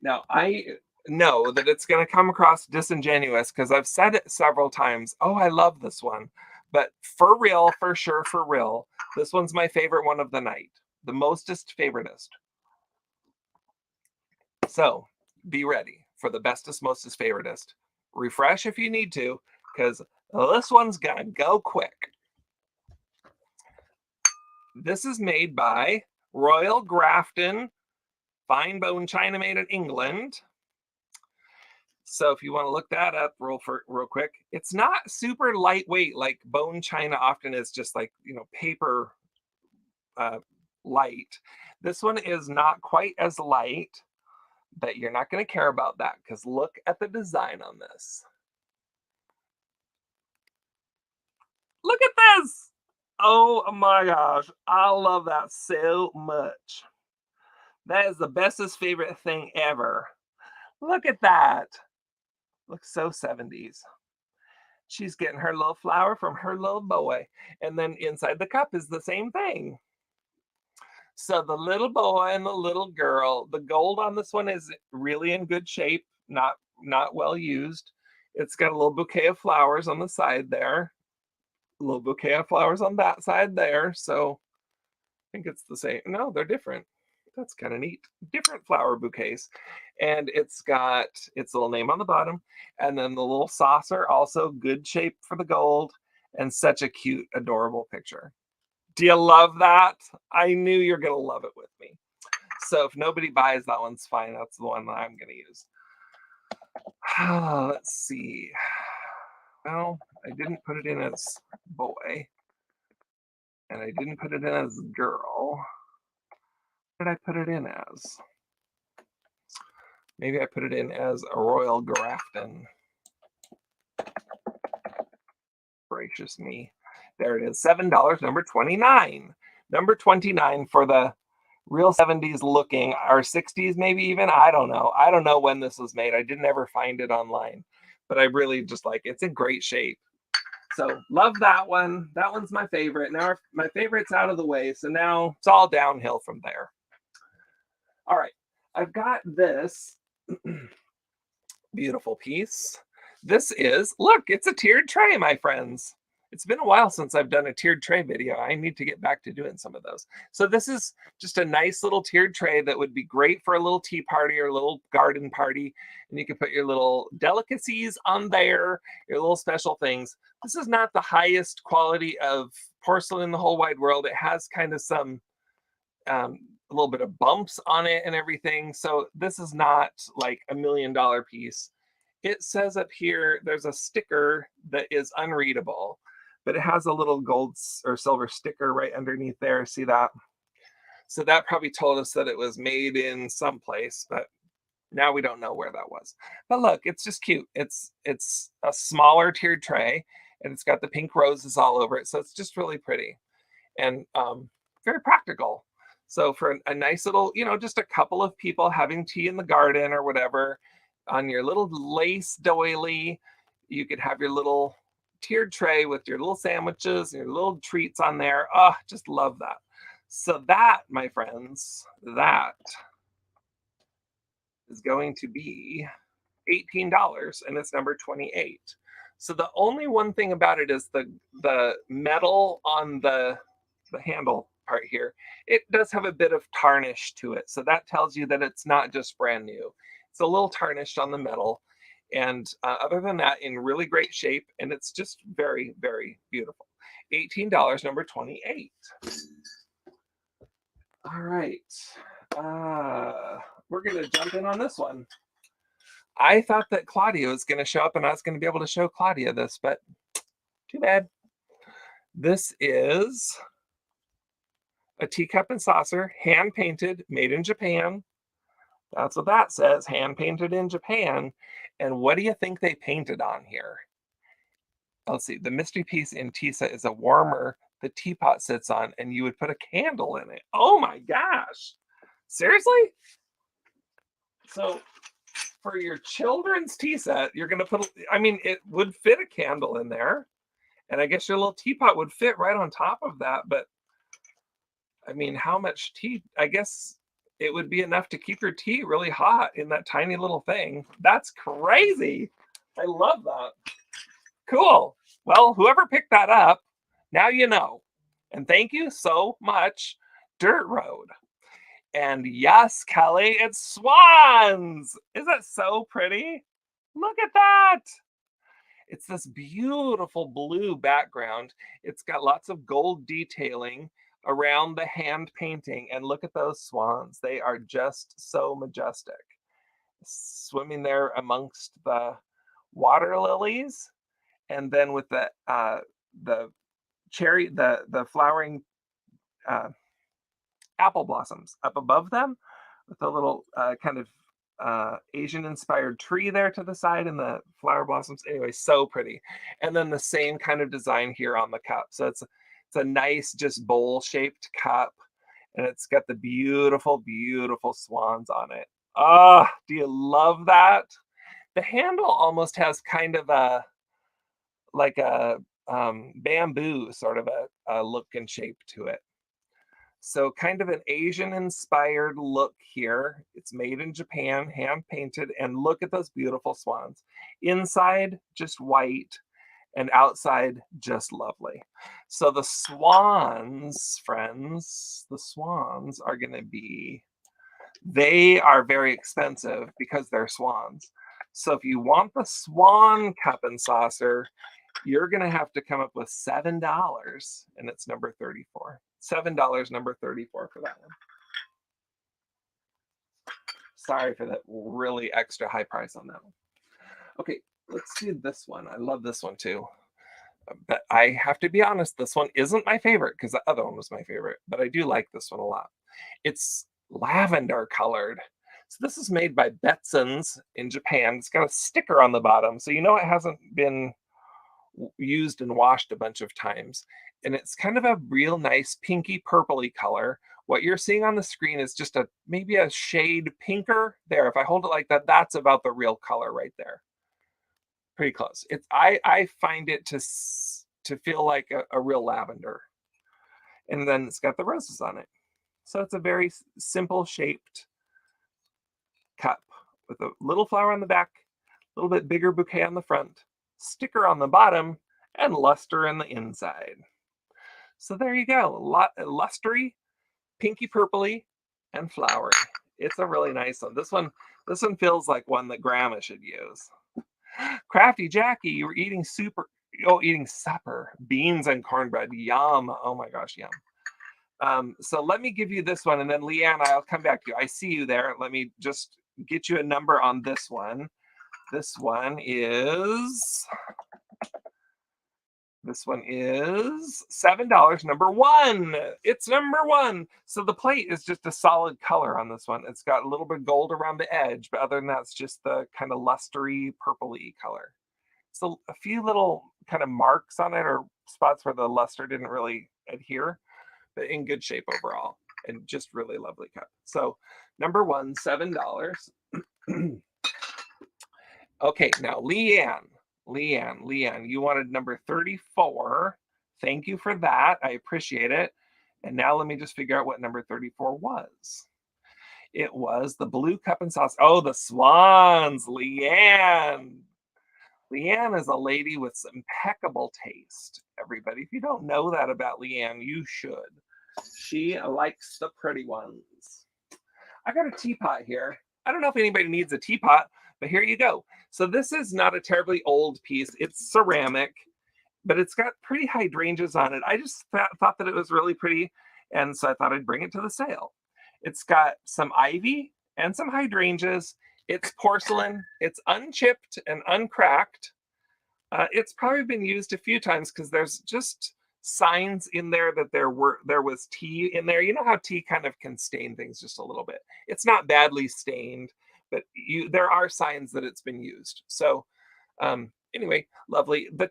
now I know that it's going to come across disingenuous because I've said it several times. Oh, I love this one. But for real, for sure, for real, this one's my favorite one of the night. The mostest favoritist. So be ready for the bestest, mostest favoritist. Refresh if you need to, because this one's going to go quick. This is made by Royal Grafton, fine bone china made in England. So if you want to look that up real quick, it's not super lightweight like bone china often is, just like, paper light. This one is not quite as light, but you're not going to care about that because look at the design on this. Look at this. Oh my gosh. I love that so much. That is the bestest favorite thing ever. Look at that. Looks so 70s. She's getting her little flower from her little boy. And then inside the cup is the same thing. So the little boy and the little girl, the gold on this one is really in good shape, not well used. It's got a little bouquet of flowers on the side there, a little bouquet of flowers on that side there. So I think it's the same. No, they're different. That's kind of neat. Different flower bouquets. And it's got its little name on the bottom. And then the little saucer, also good shape for the gold. And such a cute, adorable picture. Do you love that? I knew you're going to love it with me. So if nobody buys that one's fine. That's the one that I'm going to use. Let's see. Well, I didn't put it in as boy. And I didn't put it in as girl. What did I put it in as? Maybe I put it in as a Royal Grafton. Gracious me. There it is, $7, number 29. Number 29 for the real 70s looking, or 60s maybe even. I don't know. I don't know when this was made. I didn't ever find it online, but I really just like it. It's in great shape. So love that one. That one's my favorite. Now my favorite's out of the way, so now it's all downhill from there. All right, I've got this beautiful piece. This is, look, it's a tiered tray, my friends. It's been a while since I've done a tiered tray video. I need to get back to doing some of those. So this is just a nice little tiered tray that would be great for a little tea party or a little garden party. And you can put your little delicacies on there, your little special things. This is not the highest quality of porcelain in the whole wide world. It has kind of some, a little bit of bumps on it and everything. So this is not like $1 million piece. It says up here, there's a sticker that is unreadable, but it has a little gold or silver sticker right underneath there. See that? So that probably told us that it was made in some place, but now we don't know where that was. But look, it's just cute. It's a smaller tiered tray, and it's got the pink roses all over it. So it's just really pretty and very practical. So for a nice little, just a couple of people having tea in the garden or whatever, on your little lace doily, you could have your little tiered tray with your little sandwiches and your little treats on there. Oh, just love that. So that, my friends, that is going to be $18, and it's number 28. So the only one thing about it is the metal on the handle part here. It does have a bit of tarnish to it. So that tells you that it's not just brand new. It's a little tarnished on the metal. And other than that, in really great shape. And it's just very, very beautiful. $18, number 28. All right. We're going to jump in on this one. I thought that Claudia was going to show up and I was going to be able to show Claudia this, but too bad. This is a teacup and saucer, hand painted, made in Japan. That's what that says, hand painted in Japan. And what do you think they painted on here? Let's see, the mystery piece in Tisa is a warmer the teapot sits on, and you would put a candle in it. Oh my gosh. Seriously? So for your children's tea set, you're going to put, it would fit a candle in there. And I guess your little teapot would fit right on top of that. But how much tea? I guess it would be enough to keep your tea really hot in that tiny little thing. That's crazy. I love that. Cool. Well, whoever picked that up, now you know. And thank you so much, Dirt Road. And yes, Kelly, it's swans. Isn't that so pretty? Look at that. It's this beautiful blue background. It's got lots of gold detailing around the hand painting. And look at those swans. They are just so majestic. Swimming there amongst the water lilies. And then with the cherry, the flowering apple blossoms up above them, with a little kind of Asian inspired tree there to the side and the flower blossoms. Anyway, so pretty. And then the same kind of design here on the cup. So it's a nice, just bowl shaped cup, and it's got the beautiful, beautiful swans on it. Do you love that? The handle almost has kind of a like a bamboo sort of a look and shape to it. So kind of an Asian inspired look here. It's made in Japan, hand painted, and look at those beautiful swans. Inside, just white, and outside, just lovely. So the swans, friends, the swans are going to be, they are very expensive because they're swans. So if you want the swan cup and saucer, you're going to have to come up with $7, and it's number 34. $7, number 34 for that one. Sorry for that really extra high price on that one. Okay, let's do this one. I love this one too. But I have to be honest, this one isn't my favorite because the other one was my favorite, but I do like this one a lot. It's lavender colored. So this is made by Betson's in Japan. It's got a sticker on the bottom, so you know it hasn't been used and washed a bunch of times. And it's kind of a real nice pinky purpley color. What you're seeing on the screen is just maybe a shade pinker there. If I hold it like that, that's about the real color right there. Pretty close. I find it to feel like a real lavender. And then it's got the roses on it. So it's a very simple shaped cup with a little flower on the back, a little bit bigger bouquet on the front, sticker on the bottom, and luster in the inside. So there you go. Lustery, pinky purpley, and flowery. It's a really nice one. This one feels like one that Grandma should use. Crafty Jackie, you were eating eating supper. Beans and cornbread. Yum. Oh my gosh, yum. So let me give you this one, and then Leanne, I'll come back to you. I see you there. Let me just get you a number on this one. This one is $7, number one. It's number one. So the plate is just a solid color on this one. It's got a little bit of gold around the edge, but other than that, it's just the kind of lustery, purpley color. So a few little kind of marks on it or spots where the luster didn't really adhere, but in good shape overall. And just really lovely cup. So number one, $7. Okay, now Leanne, you wanted number 34. Thank you for that. I appreciate it. And now let me just figure out what number 34 was. It was the blue cup and sauce. Oh, the swans, Leanne. Leanne is a lady with impeccable taste, everybody. If you don't know that about Leanne, you should. She likes the pretty ones. I got a teapot here. I don't know if anybody needs a teapot, but here you go. So this is not a terribly old piece. It's ceramic, but it's got pretty hydrangeas on it. I just thought that it was really pretty, and so I thought I'd bring it to the sale. It's got some ivy and some hydrangeas. It's porcelain. It's unchipped and uncracked. It's probably been used a few times because there's just signs in there that there was tea in there. You know how tea kind of can stain things just a little bit. It's not badly stained, but there are signs that it's been used. So anyway, lovely. The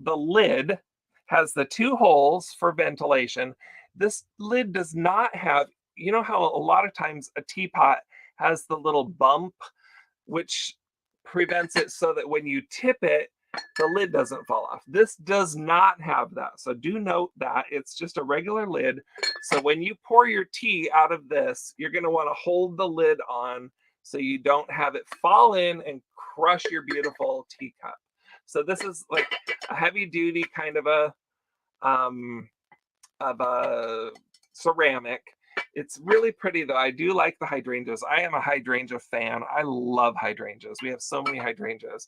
lid has the two holes for ventilation. This lid does not have, you know how a lot of times a teapot has the little bump, which prevents it so that when you tip it, the lid doesn't fall off. This does not have that. So do note that it's just a regular lid. So when you pour your tea out of this, you're going to want to hold the lid on so you don't have it fall in and crush your beautiful teacup. So this is like a heavy duty kind of a ceramic. It's really pretty though. I do like the hydrangeas. I am a hydrangea fan. I love hydrangeas. We have so many hydrangeas.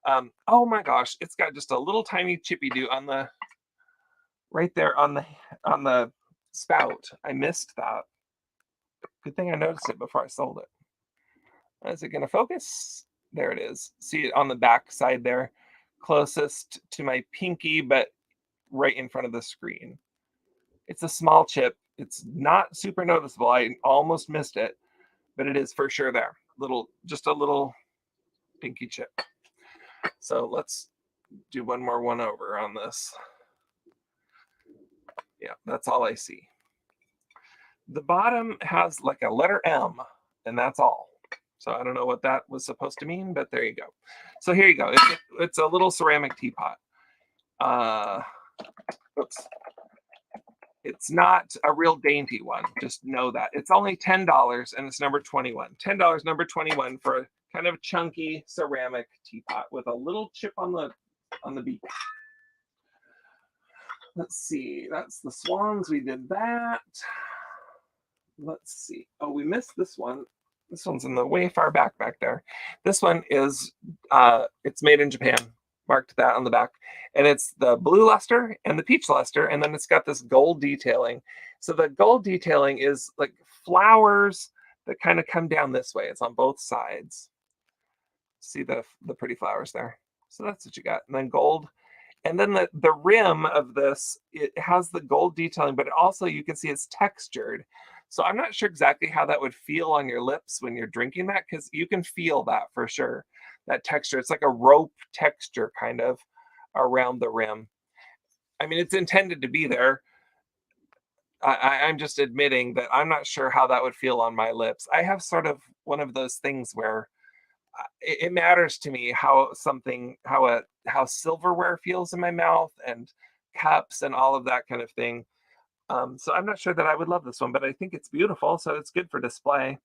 Oh my gosh, it's got just a little tiny chippy do on the right there on the spout. I missed that. Good thing I noticed it before I sold it. Is it going to focus? There it is. See it on the back side there, closest to my pinky, but right in front of the screen. It's a small chip. It's not super noticeable. I almost missed it, but it is for sure there. Just a little pinky chip. So let's do one more one over on this. Yeah, that's all I see. The bottom has like a letter M, and that's all. So I don't know what that was supposed to mean, but there you go. So here you go. It's a little ceramic teapot. Oops. It's not a real dainty one. Just know that. It's only $10 and it's number 21. $10, number 21 for a kind of chunky ceramic teapot with a little chip on the beak. Let's see. That's the swans. We did that. Let's see. Oh, we missed this one. This one's in the way far back there. This one is it's made in Japan. Marked that on the back. And it's the blue luster and the peach luster, and then it's got this gold detailing. So the gold detailing is like flowers that kind of come down this way. It's on both sides. See the pretty flowers there. So that's what you got. And then gold. And then the rim of this, it has the gold detailing, but also you can see it's textured. So I'm not sure exactly how that would feel on your lips when you're drinking that, because you can feel that for sure. That texture, it's like a rope texture kind of around the rim. I mean, it's intended to be there. I'm just admitting that I'm not sure how that would feel on my lips. I have sort of one of those things where it matters to me how silverware feels in my mouth and cups and all of that kind of thing. So I'm not sure that I would love this one, but I think it's beautiful, so it's good for display.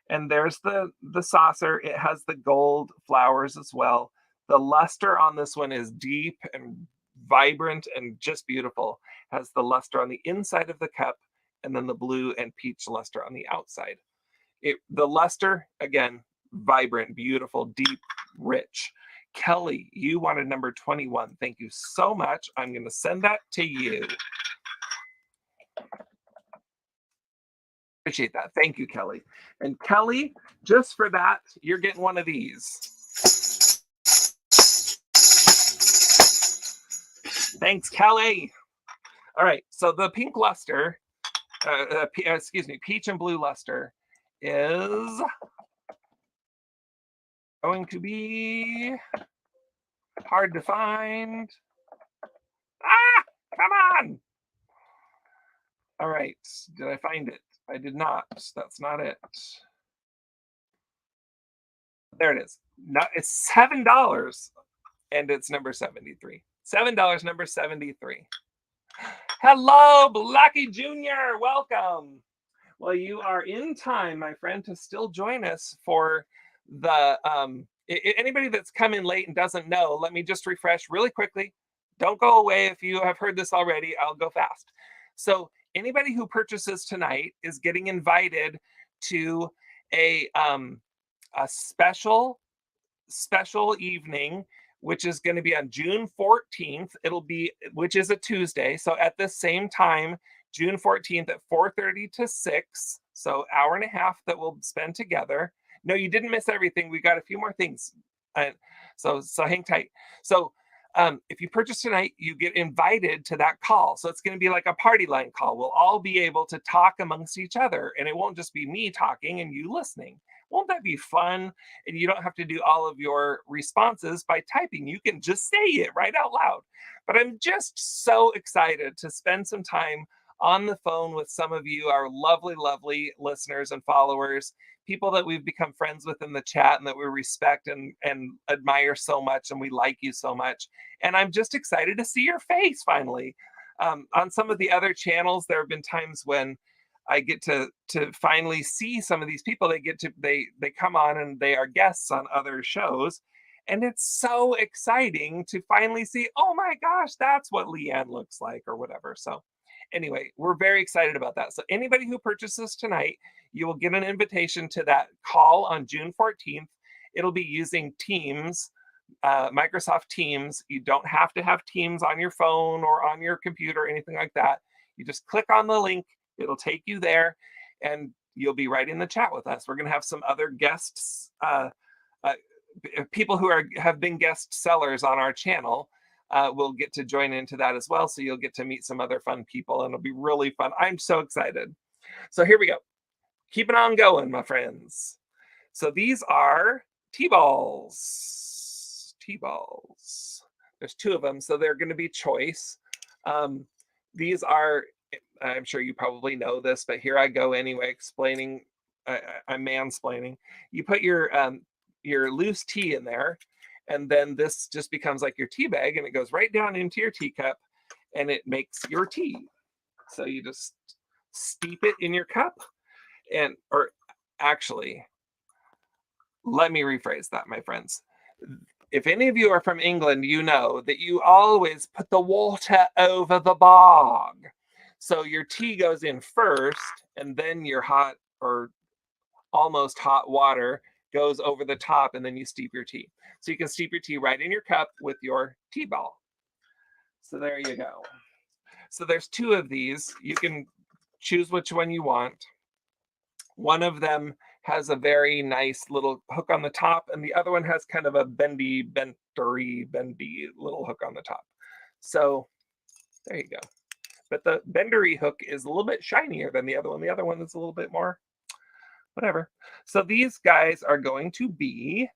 And there's the saucer. It has the gold flowers as well. The luster on this one is deep and vibrant and just beautiful. Has the luster on the inside of the cup, and then the blue and peach luster on the outside. The luster, again, vibrant, beautiful, deep, rich. Kelly, you wanted number 21. Thank you so much. I'm going to send that to you. Appreciate that. Thank you, Kelly. And Kelly, just for that, you're getting one of these. Thanks, Kelly. All right, so the pink luster, peach and blue luster is going to be hard to find. Ah, come on. All right, did I find it? I did not. That's not it. There it is. No, it's $7 and it's number 73. $7, number 73. Hello, Blackie Jr. Welcome. Well, you are in time, my friend, to still join us for the anybody that's come in late and doesn't know, let me just refresh really quickly. Don't go away if you have heard this already. I'll go fast. So anybody who purchases tonight is getting invited to a special evening, which is going to be on June 14th. Which is a Tuesday. So at the same time, June 14th at 4:30 to 6. So hour and a half that we'll spend together. No, you didn't miss everything. We got a few more things. So hang tight. So if you purchase tonight, you get invited to that call. So it's going to be like a party line call. We'll all be able to talk amongst each other, and it won't just be me talking and you listening. Won't that be fun? And you don't have to do all of your responses by typing. You can just say it right out loud. But I'm just so excited to spend some time on the phone with some of you, our lovely, lovely listeners and followers, people that we've become friends with in the chat and that we respect and admire so much, and we like you so much. And I'm just excited to see your face finally. On some of the other channels, there have been times when I get to finally see some of these people. They come on and they are guests on other shows. And it's so exciting to finally see, oh my gosh, that's what Leanne looks like or whatever. So anyway, we're very excited about that. So anybody who purchases tonight, you will get an invitation to that call on June 14th. It'll be using Teams, Microsoft Teams. You don't have to have Teams on your phone or on your computer or anything like that. You just click on the link. It'll take you there, and you'll be right in the chat with us. We're going to have some other guests, people who have been guest sellers on our channel. Will get to join into that as well. So you'll get to meet some other fun people, and it'll be really fun. I'm so excited. So here we go. Keep it on going, my friends. So these are T-balls. T-balls. There's two of them, so they're going to be choice. These are, I'm sure you probably know this, but here I go anyway, explaining I'm mansplaining. You put your loose tea in there, and then this just becomes like your tea bag, and it goes right down into your teacup, and it makes your tea. So you just steep it in your cup, or actually, let me rephrase that, my friends. If any of you are from England, you know that you always put the water over the bog. So your tea goes in first, and then your hot or almost hot water goes over the top, and then you steep your tea. So you can steep your tea right in your cup with your tea ball. So there you go. So there's 2 of these. You can choose which one you want. One of them has a very nice little hook on the top, and the other one has kind of a bendy little hook on the top. So there you go. But the bendery hook is a little bit shinier than the other one. The other one is a little bit more whatever. So these guys are going to be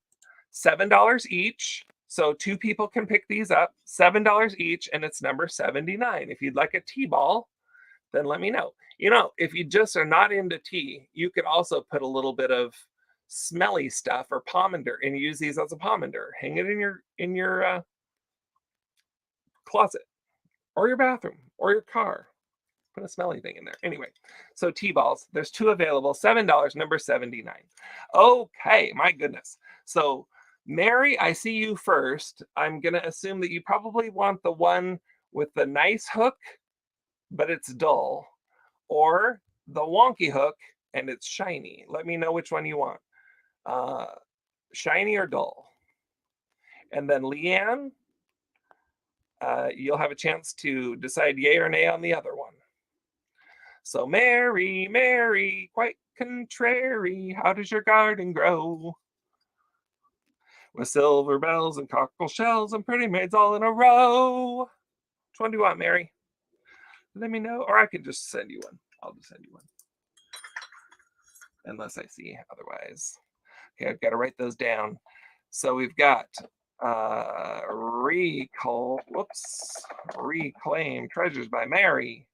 $7 each. So 2 people can pick these up, $7 each, and it's number 79. If you'd like a tea ball, then let me know. You know, if you just are not into tea, you could also put a little bit of smelly stuff or pomander and use these as a pomander. Hang it in your closet or your bathroom or your car. Put a smelly thing in there. Anyway, so tea balls, there's 2 available, $7, number 79. Okay, my goodness. So Mary, I see you first. I'm going to assume that you probably want the one with the nice hook, but it's dull, or the wonky hook and it's shiny. Let me know which one you want. Shiny or dull. And then Leanne, you'll have a chance to decide yay or nay on the other one. So Mary, Mary, quite contrary, how does your garden grow? With silver bells and cockle shells and pretty maids all in a row. Which one do you want, Mary? Let me know, or I can just send you one. I'll just send you one. Unless I see otherwise. Okay, I've got to write those down. So we've got Reclaim Treasures by Mary.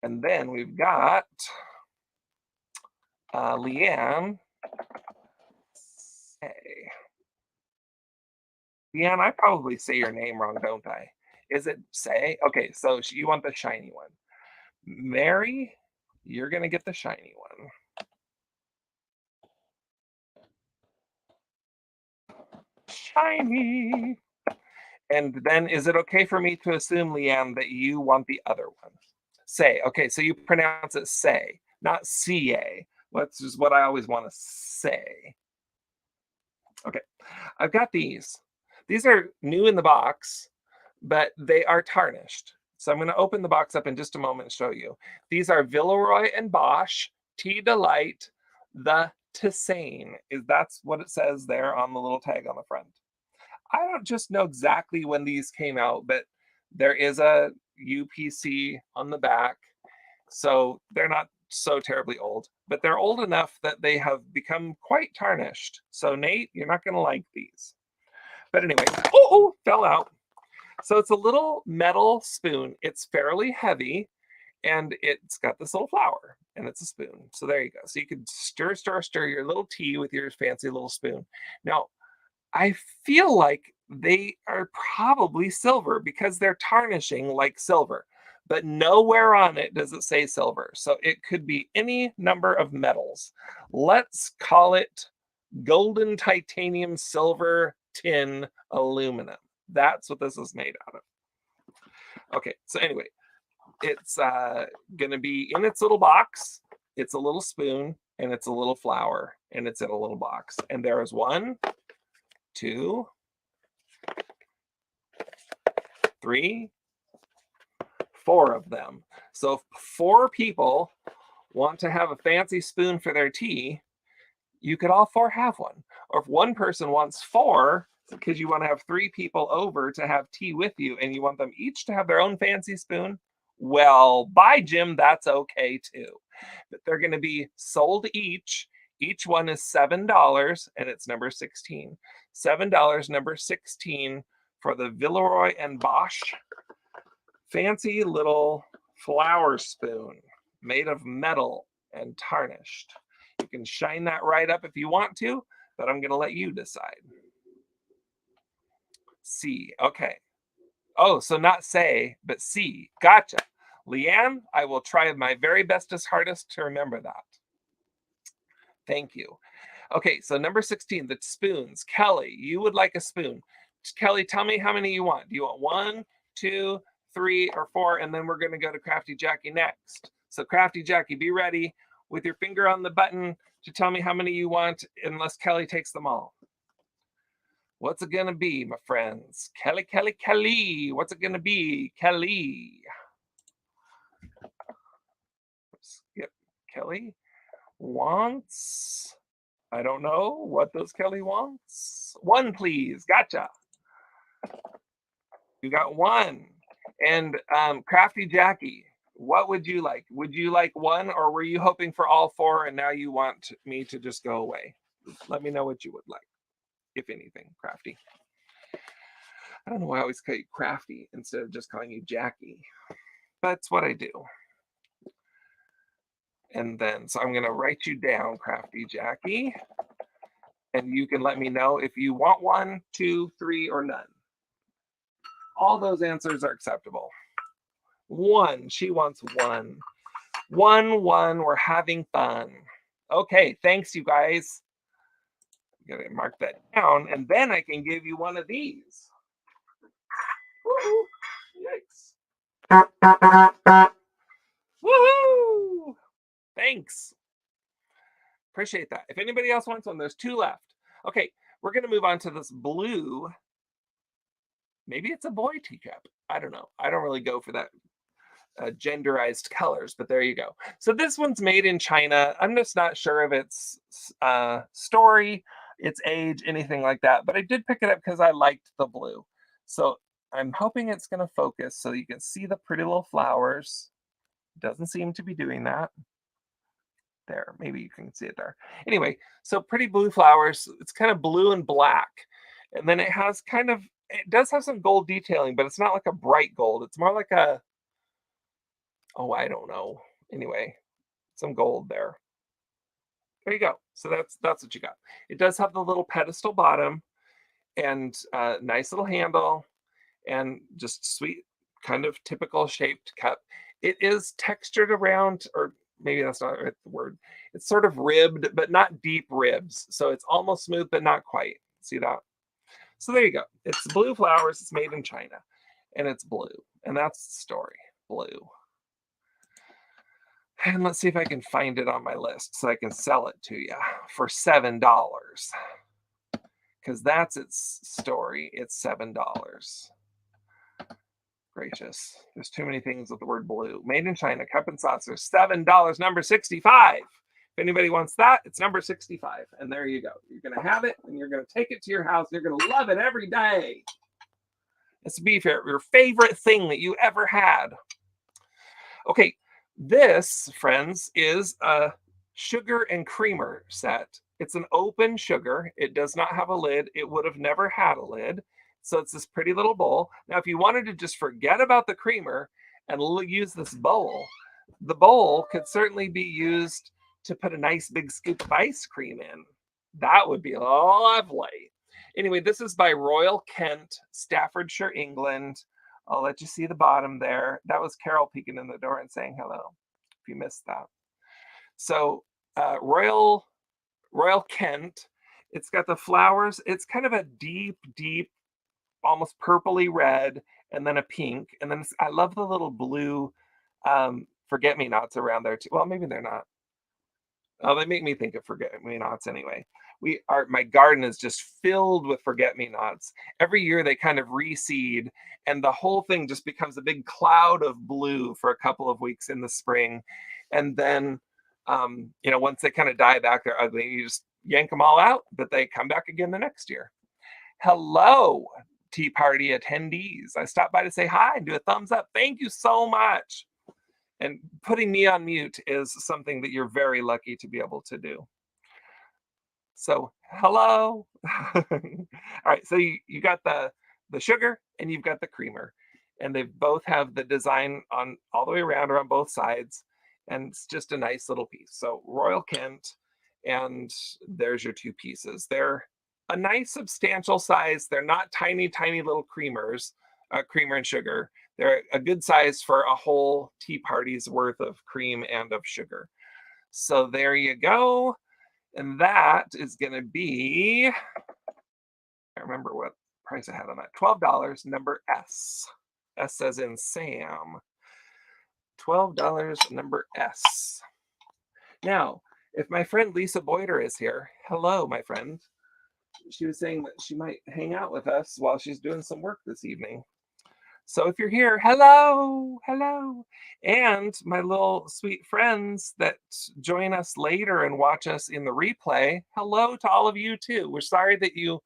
And then we've got Leanne. Leanne, I probably say your name wrong, don't I? Is it Say? Okay, so you want the shiny one. Mary, you're going to get the shiny one. Shiny. And then is it okay for me to assume, Leanne, that you want the other one? Say. Okay, so you pronounce it Say, not CA. That's just what I always want to say. Okay, I've got these. These are new in the box, but they are tarnished. So I'm going to open the box up in just a moment and show you. These are Villeroy and Bosch Tea Delight, the Tisane. That's what it says there on the little tag on the front. I don't just know exactly when these came out, but there is a UPC on the back. So they're not so terribly old, but they're old enough that they have become quite tarnished. So Nate, you're not going to like these. But anyway, oh, fell out. So it's a little metal spoon. It's fairly heavy, and it's got this little flower, and it's a spoon. So there you go. So you can stir your little tea with your fancy little spoon. Now, I feel like they are probably silver because they're tarnishing like silver, but nowhere on it does it say silver. So it could be any number of metals. Let's call it golden, titanium, silver, tin, aluminum. That's what this is made out of. Okay, so anyway, it's going to be in its little box. It's a little spoon, and it's a little flower, and it's in a little box. And there is 1, 2, 3, 4 of them. So if 4 people want to have a fancy spoon for their tea, you could all 4 have one. Or if one person wants 4, because you want to have 3 people over to have tea with you, and you want them each to have their own fancy spoon, well, by Jim, that's okay too. But they're going to be sold each. Each one is $7, and it's number 16. $7, number 16, for the Villeroy and Bosch fancy little flower spoon made of metal and tarnished. can shine that right up if you want to, but I'm going to let you decide. C. Okay. Oh, so not say, but C. Gotcha. Leanne, I will try my very bestest, hardest to remember that. Thank you. Okay, so number 16, the spoons. Kelly, you would like a spoon. Kelly, tell me how many you want. Do you want 1, 2, 3, or 4? And then we're going to go to Crafty Jackie next. So Crafty Jackie, be ready with your finger on the button to tell me how many you want, unless Kelly takes them all. What's it going to be, my friends? Kelly, Kelly, Kelly. What's it going to be? Kelly. Skip. Kelly wants... I don't know. What does Kelly wants? 1, please. Gotcha. You got 1. And Crafty Jackie, what would you like? Would you like 1, or were you hoping for all 4 and now you want me to just go away? Let me know what you would like, if anything, Crafty. I don't know why I always call you Crafty instead of just calling you Jackie. That's what I do. And then, so I'm going to write you down, Crafty Jackie. And you can let me know if you want 1, 2, 3, or none. All those answers are acceptable. 1, she wants 1. 1, 1, we're having fun. Okay, thanks, you guys. I'm going to mark that down, and then I can give you one of these. Woo-hoo. Yikes. Woohoo! Thanks. Appreciate that. If anybody else wants one, there's 2 left. Okay, we're going to move on to this blue. Maybe it's a boy teacup. I don't know. I don't really go for that genderized colors, but there you go. So this one's made in China. I'm just not sure of its story, its age, anything like that. But I did pick it up because I liked the blue. So I'm hoping it's going to focus so you can see the pretty little flowers. Doesn't seem to be doing that. There, maybe you can see it there. Anyway, so pretty blue flowers. It's kind of blue and black. And then it has kind of, it does have some gold detailing, but it's not like a bright gold. It's more like a, oh, I don't know. Anyway, some gold there. There you go. So that's what you got. It does have the little pedestal bottom and nice little handle and just sweet, kind of typical shaped cup. It is textured around, or maybe that's not the word. It's sort of ribbed, but not deep ribs. So it's almost smooth, but not quite. See that? So there you go. It's blue flowers. It's made in China, and it's blue. And that's the story. Blue. And let's see if I can find it on my list so I can sell it to you for $7. Because that's its story. It's $7. Gracious. There's too many things with the word blue. Made in China, cup and saucer, $7, number 65. If anybody wants that, it's number 65. And there you go. You're going to have it, and you're going to take it to your house. You're going to love it every day. It's to be your favorite thing that you ever had. Okay, this, friends, is a sugar and creamer set. It's an open sugar. It does not have a lid. It would have never had a lid. So it's this pretty little bowl. Now, if you wanted to just forget about the creamer and use this bowl, the bowl could certainly be used to put a nice big scoop of ice cream in. That would be lovely. Anyway, this is by Royal Kent, Staffordshire, England. I'll let you see the bottom there. That was Carol peeking in the door and saying hello, if you missed that. So Royal Kent, it's got the flowers. It's kind of a deep, almost purpley red, and then a pink. And then I love the little blue forget-me-nots around there too. Well, maybe they're not. Oh, they make me think of forget-me-nots anyway. My garden is just filled with forget-me-nots. Every year they kind of reseed, and the whole thing just becomes a big cloud of blue for a couple of weeks in the spring. And then, once they kind of die back, they're ugly. You just yank them all out, but they come back again the next year. Hello, Tea Party attendees. I stopped by to say hi and do a thumbs up. Thank you so much. And putting me on mute is something that you're very lucky to be able to do. So, hello. All right, so you got the sugar and you've got the creamer. And they both have the design on all the way around or on both sides. And it's just a nice little piece. So Royal Kent, And there's your 2 pieces. They're a nice substantial size. They're not tiny, tiny little creamers, creamer and sugar. They're a good size for a whole tea party's worth of cream and of sugar. So there you go. And that is going to be, I can't remember what price I had on that. $12, number S. S as in Sam. $12, number S. Now, if my friend Lisa Boyder is here, hello, my friend. She was saying that she might hang out with us while she's doing some work this evening. So if you're here, hello, hello. And my little sweet friends that join us later and watch us in the replay, hello to all of you too. We're sorry that you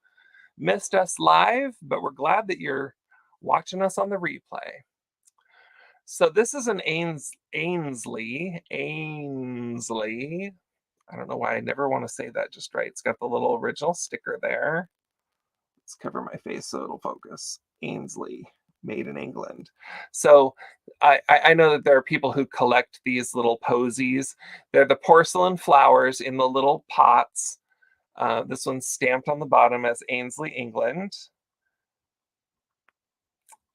missed us live, but we're glad that you're watching us on the replay. So this is an Ainsley. I don't know why I never want to say that just right. It's got the little original sticker there. Let's cover my face so it'll focus. Ainsley, made in England. So I know that there are people who collect these little posies. They're the porcelain flowers in the little pots. This one's stamped on the bottom as Ainsley, England.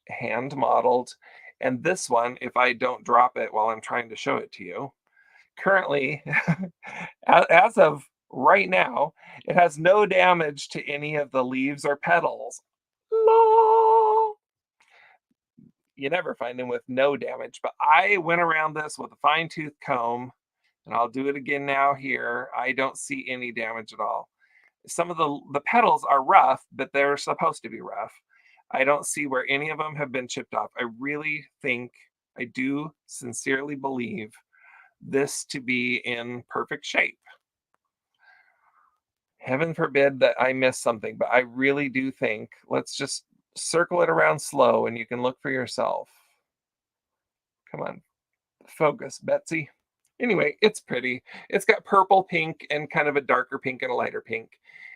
Hand modeled. And this one, if I don't drop it while I'm trying to show it to you, currently, as of right now, it has no damage to any of the leaves or petals. La! You never find them with no damage, but I went around this with a fine-tooth comb, and I'll do it again now here. I don't see any damage at all. Some of the petals are rough, but they're supposed to be rough. I don't see where any of them have been chipped off. I really think, I do sincerely believe this to be in perfect shape. Heaven forbid that I miss something, but I really do think, let's just circle it around slow and you can look for yourself. Come on, focus, Betsy. Anyway, it's pretty. It's got purple, pink, and kind of a darker pink and a lighter pink,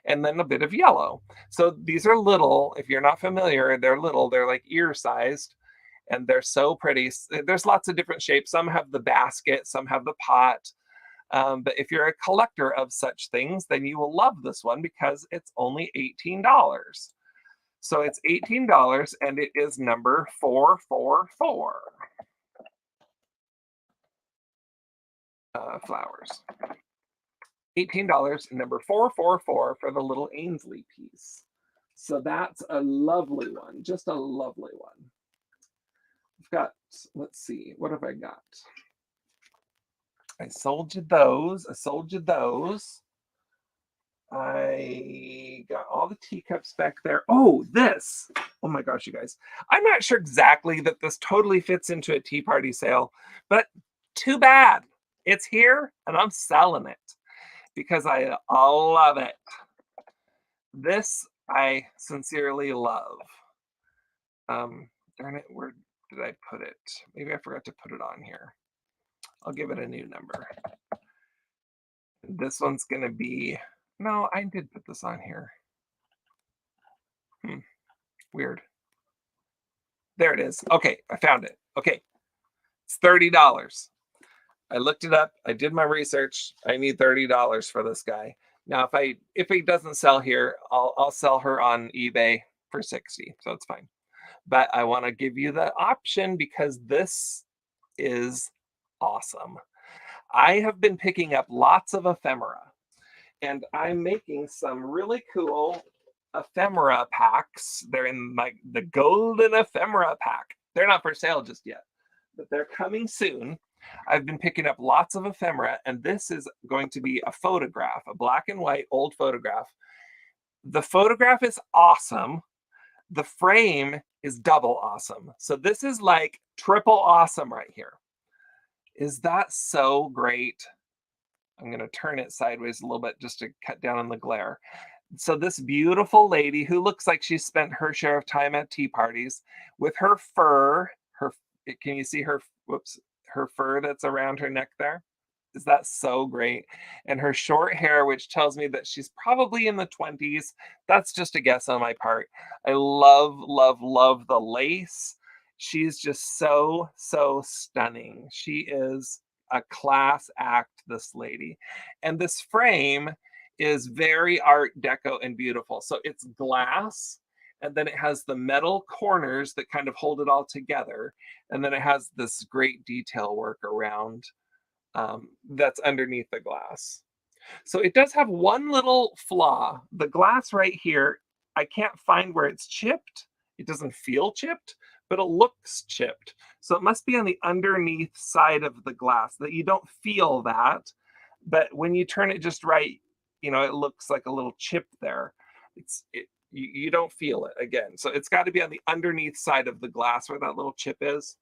and then a bit of yellow. So these are little. If you're not familiar, they're little. They're like ear-sized, and they're so pretty. There's lots of different shapes. Some have the basket, some have the pot. But if you're a collector of such things, then you will love this one because it's only $18. So it's $18, and it is number 444. Flowers. $18, number 444 for the little Ainsley piece. So that's a lovely one, just a lovely one. I've got, let's see, what have I got? I sold you those. I got all the teacups back there. Oh, this. Oh my gosh, you guys. I'm not sure exactly that this totally fits into a tea party sale, but too bad. It's here and I'm selling it because I love it. This I sincerely love. Darn it, where did I put it? Maybe I forgot to put it on here. I'll give it a new number. This one's gonna be, no, I did put this on here. Weird. There it is. Okay, I found it. Okay, it's $30. I looked it up. I did my research. I need $30 for this guy. Now, if he doesn't sell here, I'll sell her on eBay for $60. So it's fine. But I want to give you the option because this is awesome. I have been picking up lots of ephemera, and I'm making some really cool ephemera packs. They're in the golden ephemera pack. They're not for sale just yet, but they're coming soon. I've been picking up lots of ephemera, and this is going to be a photograph, a black and white old photograph. The photograph is awesome. The frame is double awesome. So this is like triple awesome right here. Is that so great? I'm going to turn it sideways a little bit just to cut down on the glare. So this beautiful lady who looks like she spent her share of time at tea parties with her fur, can you see her, whoops, her fur that's around her neck there? Is that so great? And her short hair, which tells me that she's probably in the 20s. That's just a guess on my part. I love, love, love the lace. She's just so, so stunning. She is a class act, this lady. And this frame is very Art Deco and beautiful. So it's glass, and then it has the metal corners that kind of hold it all together. And then it has this great detail work around that's underneath the glass. So it does have one little flaw. The glass right here, I can't find where it's chipped. It doesn't feel chipped, but it looks chipped. So it must be on the underneath side of the glass that you don't feel that. But when you turn it just right, you know, it looks like a little chip there. You don't feel it again. So it's got to be on the underneath side of the glass where that little chip is.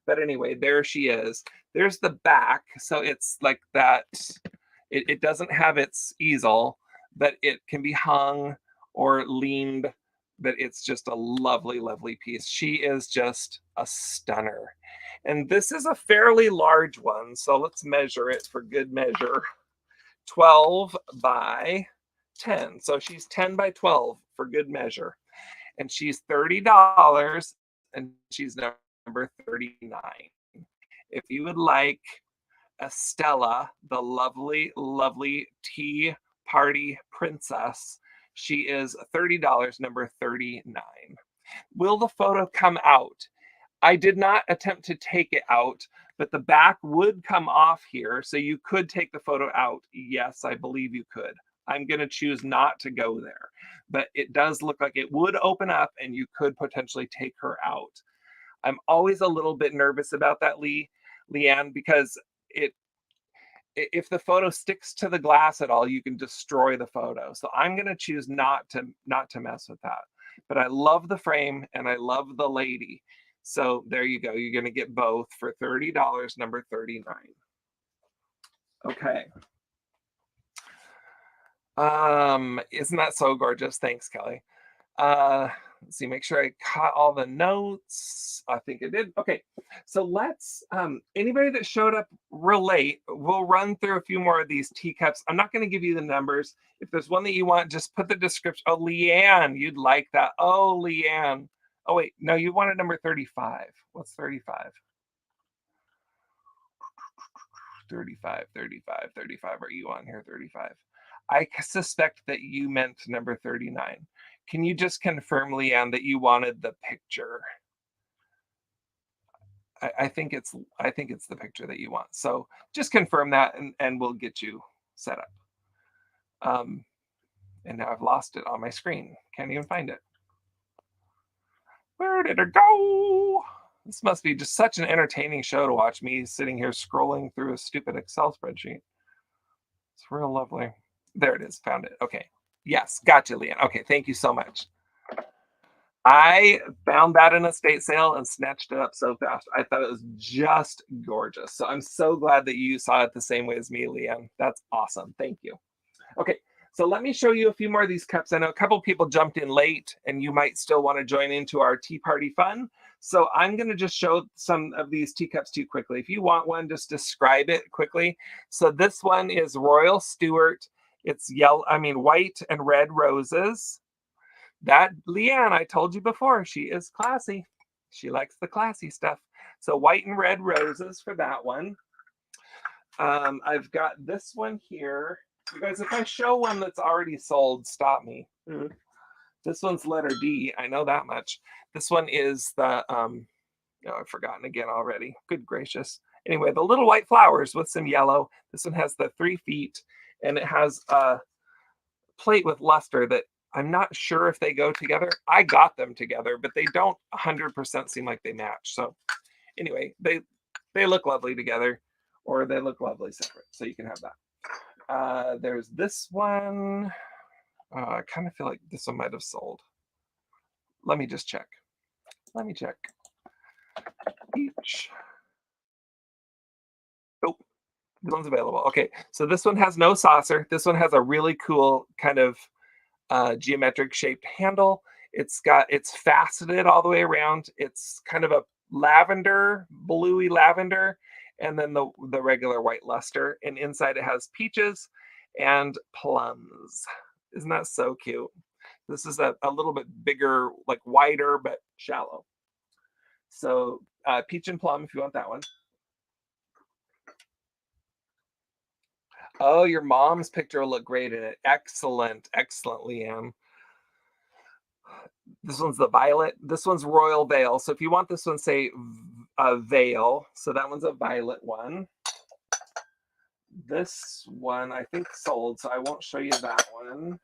But anyway, there she is. There's the back. So it's like that. It doesn't have its easel, but it can be hung or leaned. But it's just a lovely, lovely piece. She is just a stunner. And this is a fairly large one. So let's measure it for good measure. 12 by 10. So she's 10 by 12 for good measure. And she's $30, and she's number 39. If you would like Estella, the lovely, lovely tea party princess, she is $30, number 39. Will the photo come out? I did not attempt to take it out, but the back would come off here, so you could take the photo out. Yes, I believe you could. I'm going to choose not to go there, but it does look like it would open up and you could potentially take her out. I'm always a little bit nervous about that, Leanne, because if the photo sticks to the glass at all, you can destroy the photo. So I'm going to choose not to mess with that. But I love the frame and I love the lady. So there you go. You're going to get both for $30, number 39. Okay. Isn't that so gorgeous? Thanks, Kelly. Let's see, make sure I caught all the notes. I think I did. Okay, so let's, anybody that showed up real late, we'll run through a few more of these teacups. I'm not going to give you the numbers. If there's one that you want, just put the description. Oh, Leanne, you'd like that. Oh, Leanne. Oh, wait, no, you wanted number 35. What's 35? 35, 35, 35. Are you on here? 35. I suspect that you meant number 39. Can you just confirm, Leanne, that you wanted the picture? I think it's the picture that you want. So just confirm that and we'll get you set up. And now I've lost it on my screen. Can't even find it. Where did it go? This must be just such an entertaining show to watch, me sitting here scrolling through a stupid Excel spreadsheet. It's real lovely. There it is. Found it. Okay. Yes. Gotcha, Leanne. Okay. Thank you so much. I found that in a estate sale and snatched it up so fast. I thought it was just gorgeous. So I'm so glad that you saw it the same way as me, Leanne. That's awesome. Thank you. Okay. So let me show you a few more of these cups. I know a couple people jumped in late and you might still want to join into our tea party fun. So I'm going to just show some of these teacups to you quickly. If you want one, just describe it quickly. So this one is Royal Stewart. It's white and red roses. That, Leanne, I told you before, she is classy. She likes the classy stuff. So white and red roses for that one. I've got this one here. You guys, if I show one that's already sold, stop me. This one's letter D. I know that much. This one is the, I've forgotten again already. Good gracious. Anyway, the little white flowers with some yellow. This one has the 3 feet, and it has a plate with luster that I'm not sure if they go together. I got them together, but they don't 100% seem like they match. So anyway, they look lovely together, or they look lovely separate. So you can have that. There's this one. I kind of feel like this one might have sold. Let me just check. Let me check. Each. Oh, this one's available. Okay, so this one has no saucer. This one has a really cool kind of geometric shaped handle. It's faceted all the way around. It's kind of a lavender, bluey lavender, and then the regular white luster. And inside it has peaches and plums. Isn't that so cute? This is a little bit bigger, like wider, but shallow. So peach and plum, if you want that one. Oh, your mom's picture will look great in it. Excellent, excellent, Leanne. This one's the violet. This one's Royal Veil. So if you want this one, say a veil. So that one's a violet one. This one I think sold, so I won't show you that one.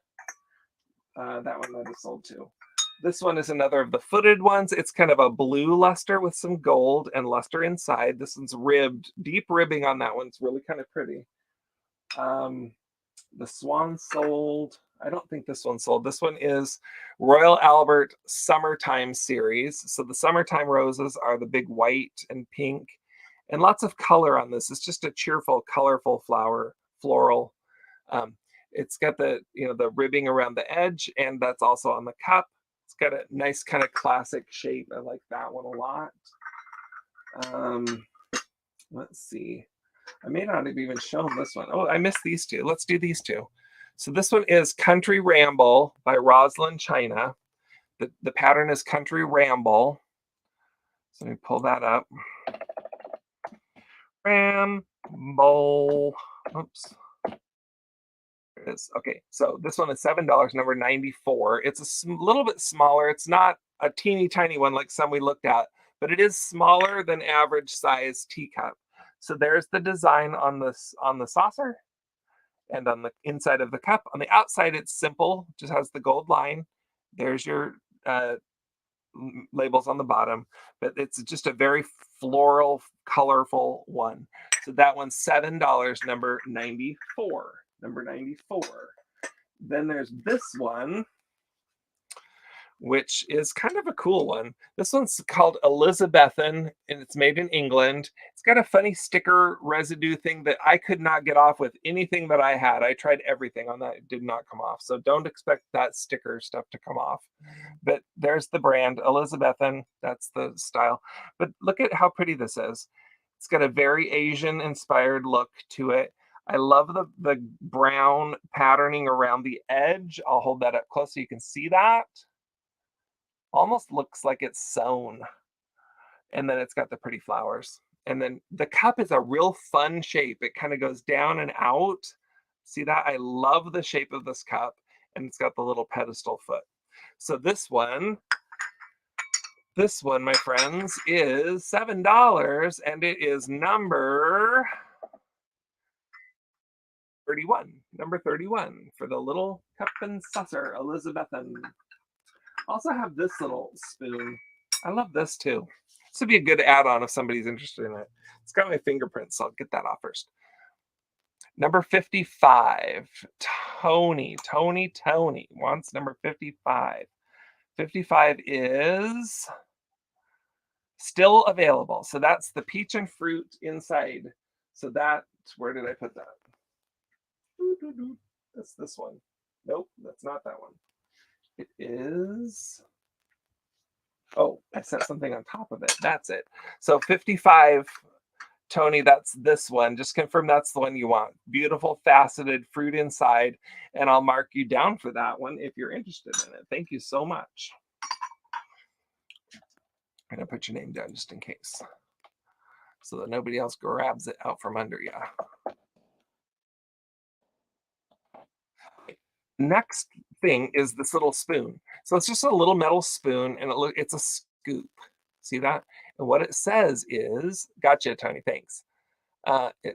That one might have sold too. This one is another of the footed ones. It's kind of a blue luster with some gold and luster inside. This one's ribbed, deep ribbing on that one. It's really kind of pretty. The swan sold. I don't think this one sold. This one is Royal Albert Summertime Series. So the summertime roses are the big white and pink, and lots of color on this. It's just a cheerful, colorful floral. It's got the the ribbing around the edge, and that's also on the cup. It's got a nice kind of classic shape. I like that one a lot. Let's see. I may not have even shown this one. Oh, I missed these two. Let's do these two. So this one is Country Ramble by Rosalind China. The pattern is Country Ramble. So let me pull that up. Ramble. Oops. There it is. Okay, so this one is $7, number 94. It's a little bit smaller. It's not a teeny tiny one like some we looked at, but it is smaller than average size teacup. So there's the design on the saucer and on the inside of the cup. On the outside, it's simple, just has the gold line. There's your labels on the bottom, but it's just a very floral, colorful one. So that one's $7, number 94. Number 94. Then there's this one, which is kind of a cool one. This one's called Elizabethan, and it's made in England. It's got a funny sticker residue thing that I could not get off with anything that I had. I tried everything on that. It did not come off. So don't expect that sticker stuff to come off. But there's the brand, Elizabethan. That's the style. But look at how pretty this is. It's got a very Asian-inspired look to it. I love the brown patterning around the edge. I'll hold that up close so you can see that. Almost looks like it's sewn. And then it's got the pretty flowers. And then the cup is a real fun shape. It kind of goes down and out. See that? I love the shape of this cup. And it's got the little pedestal foot. So this one, my friends, is $7. And it is number 31. Number 31 for the little cup and saucer, Elizabethan. Also have this little spoon. I love this too. This would be a good add-on if somebody's interested in it. It's got my fingerprints, so I'll get that off first. Number 55. Tony wants number 55. 55 is still available. So that's the peach and fruit inside. So that, where did I put that? That's this one. Nope, that's not that one. It is, oh, I set something on top of it. That's it. So 55, Tony, that's this one. Just confirm that's the one you want. Beautiful faceted fruit inside. And I'll mark you down for that one if you're interested in it. Thank you so much. I'm going to put your name down just in case, so that nobody else grabs it out from under you. Next thing is this little spoon. So it's just a little metal spoon, and it's a scoop. See that? And what it says is, gotcha, Tony, thanks. Okay,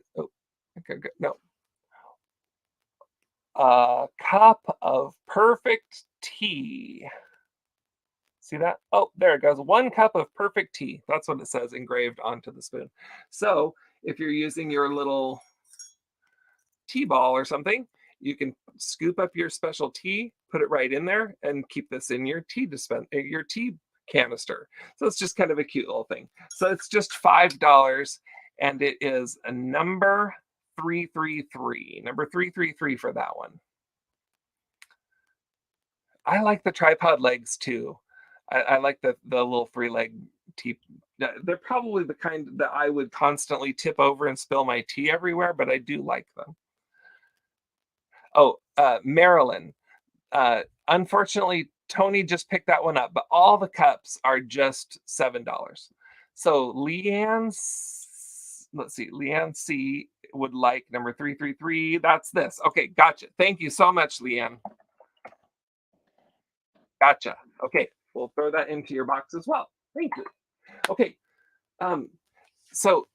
no. A cup of perfect tea. See that? Oh, there it goes. 1 cup of perfect tea. That's what it says engraved onto the spoon. So if you're using your little tea ball or something, you can scoop up your special tea, put it right in there, and keep this in your tea canister. So it's just kind of a cute little thing. So it's just $5, and it is a number 333. Number 333 for that one. I like the tripod legs too. I like the little 3-leg tea. They're probably the kind that I would constantly tip over and spill my tea everywhere, but I do like them. Oh, Marilyn. Unfortunately, Tony just picked that one up, but all the cups are just $7. So Leanne C would like number 333. That's this. Okay, gotcha. Thank you so much, Leanne. Gotcha. Okay, we'll throw that into your box as well. Thank you. Okay, so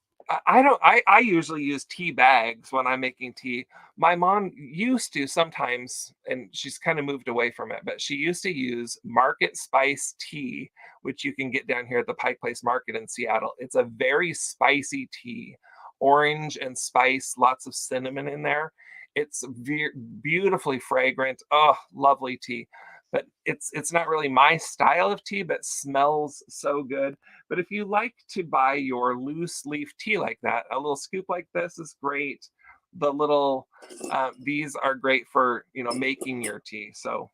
I usually use tea bags when I'm making tea. My mom used to sometimes, and she's kind of moved away from it, but she used to use Market Spice tea, which you can get down here at the Pike Place Market in Seattle. It's a very spicy tea, orange and spice, lots of cinnamon in there. It's beautifully fragrant. Oh, lovely tea. But it's not really my style of tea, but smells so good. But if you like to buy your loose leaf tea like that, a little scoop like this is great. The little, these are great for, making your tea. So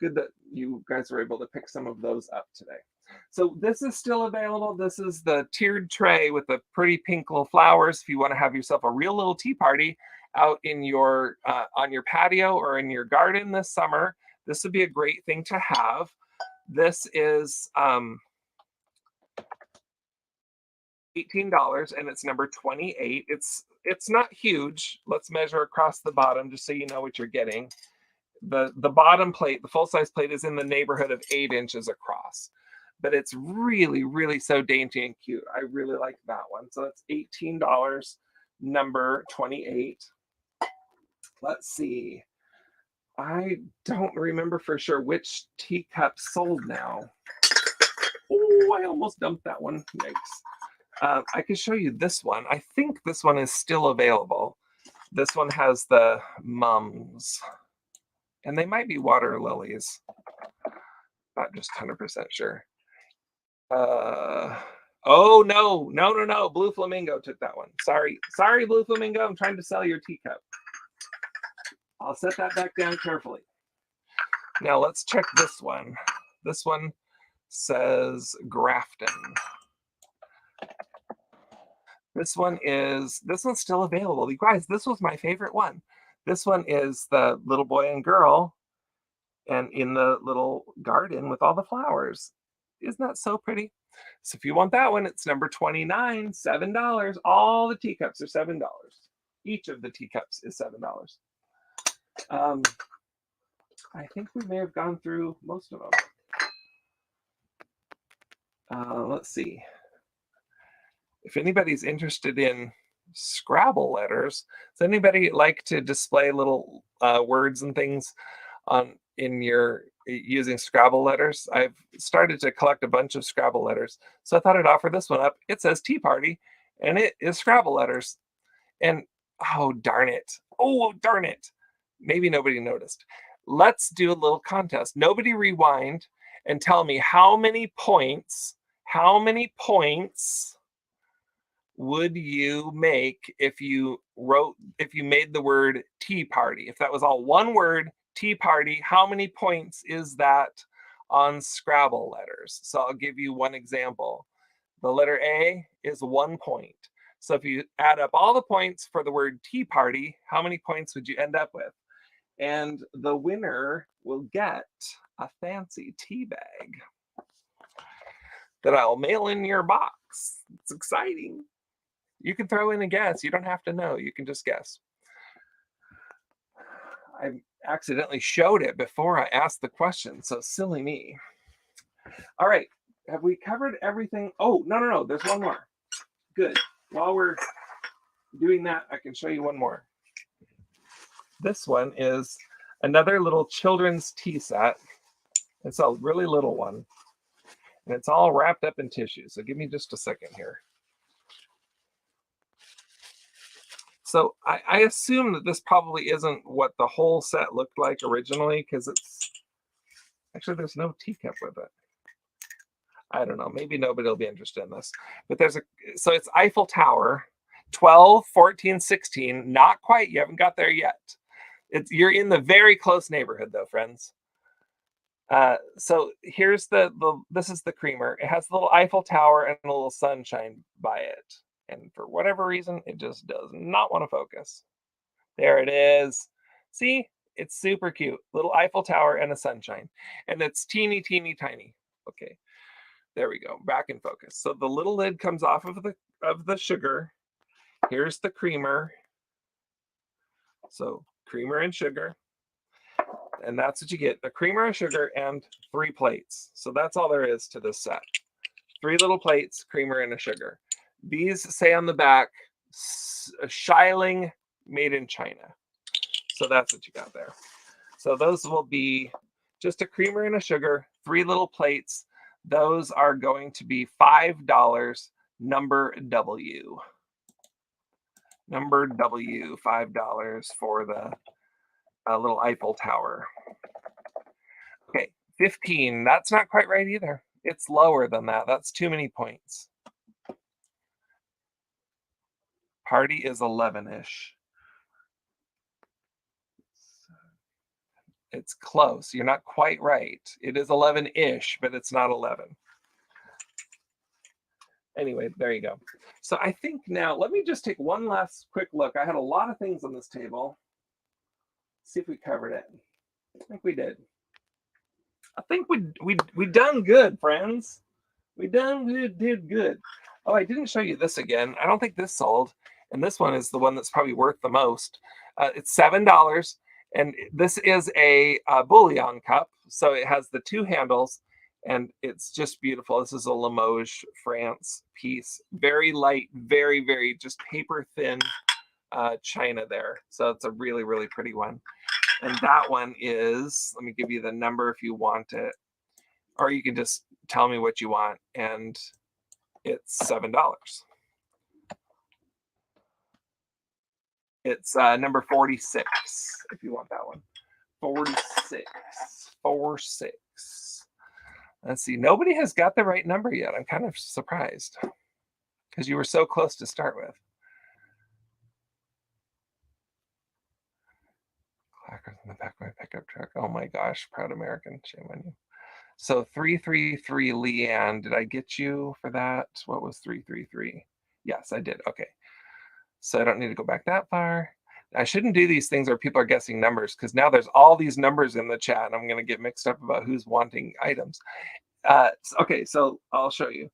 good that you guys were able to pick some of those up today. So this is still available. This is the tiered tray with the pretty pink little flowers. If you want to have yourself a real little tea party out in your, on your patio or in your garden this summer, this would be a great thing to have. This is, $18 and it's number 28. It's not huge. Let's measure across the bottom just so you know what you're getting. The bottom plate, the full-size plate, is in the neighborhood of 8 inches across, but it's really, really so dainty and cute. I really like that one. So that's $18, number 28. Let's see. I don't remember for sure which teacup sold now. Oh, I almost dumped that one. Yikes. I could show you this one. I think this one is still available. This one has the mums. And they might be water lilies. Not just 100% sure. Oh, no. Blue Flamingo took that one. Sorry, Blue Flamingo. I'm trying to sell your teacup. I'll set that back down carefully. Now let's check this one. This one says Grafton. This one's still available. You guys, this was my favorite one. This one is the little boy and girl and in the little garden with all the flowers. Isn't that so pretty? So if you want that one, it's number 29, $7. All the teacups are $7. Each of the teacups is $7. I think we may have gone through most of them. Let's see. If anybody's interested in Scrabble letters, does anybody like to display little words and things in your using Scrabble letters? I've started to collect a bunch of Scrabble letters, so I thought I'd offer this one up. It says Tea Party, and it is Scrabble letters. And oh darn it! Maybe nobody noticed. Let's do a little contest. Nobody rewind and tell me how many points would you make if you made the word tea party? If that was all one word, tea party, how many points is that on Scrabble letters? So I'll give you one example. The letter A is 1 point. So if you add up all the points for the word tea party, how many points would you end up with? And the winner will get a fancy tea bag that I'll mail in your box. It's exciting. You can throw in a guess. You don't have to know. You can just guess. I accidentally showed it before I asked the question, so silly me. All right. Have we covered everything? Oh, no. There's one more. Good. While we're doing that, I can show you one more. This one is another little children's tea set. It's a really little one. And it's all wrapped up in tissue. So give me just a second here. So I assume that this probably isn't what the whole set looked like originally, because it's actually there's no teacup with it. I don't know. Maybe nobody will be interested in this. But so it's Eiffel Tower, 12, 14, 16. Not quite. You haven't got there yet. You're in the very close neighborhood, though, friends. So here's this is the creamer. It has a little Eiffel Tower and a little sunshine by it. And for whatever reason, it just does not want to focus. There it is. See, it's super cute. Little Eiffel Tower and a sunshine. And it's teeny, teeny, tiny. Okay, there we go. Back in focus. So the little lid comes off of the sugar. Here's the creamer. So creamer and sugar. And that's what you get, the creamer and sugar and 3 plates. So that's all there is to this set. 3 little plates, creamer and a sugar. These say on the back, Shiling made in China. So that's what you got there. So those will be just a creamer and a sugar, 3 little plates. Those are going to be $5, number W. Number W, $5 for the little Eiffel Tower. Okay, 15. That's not quite right either. It's lower than that. That's too many points. Party is 11-ish. It's close. You're not quite right. It is 11-ish, but it's not 11. Anyway, there you go. So I think now, let me just take one last quick look. I had a lot of things on this table. See if we covered it. I think we did. I think we done good, friends. We did good. Oh, I didn't show you this again. I don't think this sold. And this one is the one that's probably worth the most. It's $7. And this is a Bullion Cup. So it has the 2 handles. And it's just beautiful. This is a Limoges, France piece. Very light, very, very just paper thin china there. So it's a really, really pretty one. And that one is, let me give you the number if you want it. Or you can just tell me what you want. And it's $7. It's number 46, if you want that one. 46. 46. Let's see. Nobody has got the right number yet. I'm kind of surprised because you were so close to start with. Clackers in the back of my pickup truck. Oh my gosh. Proud American. Shame on you. So 333 Leanne. Did I get you for that? What was 333? Yes, I did. Okay. So I don't need to go back that far. I shouldn't do these things where people are guessing numbers because now there's all these numbers in the chat and I'm going to get mixed up about who's wanting items. Okay, so I'll show you.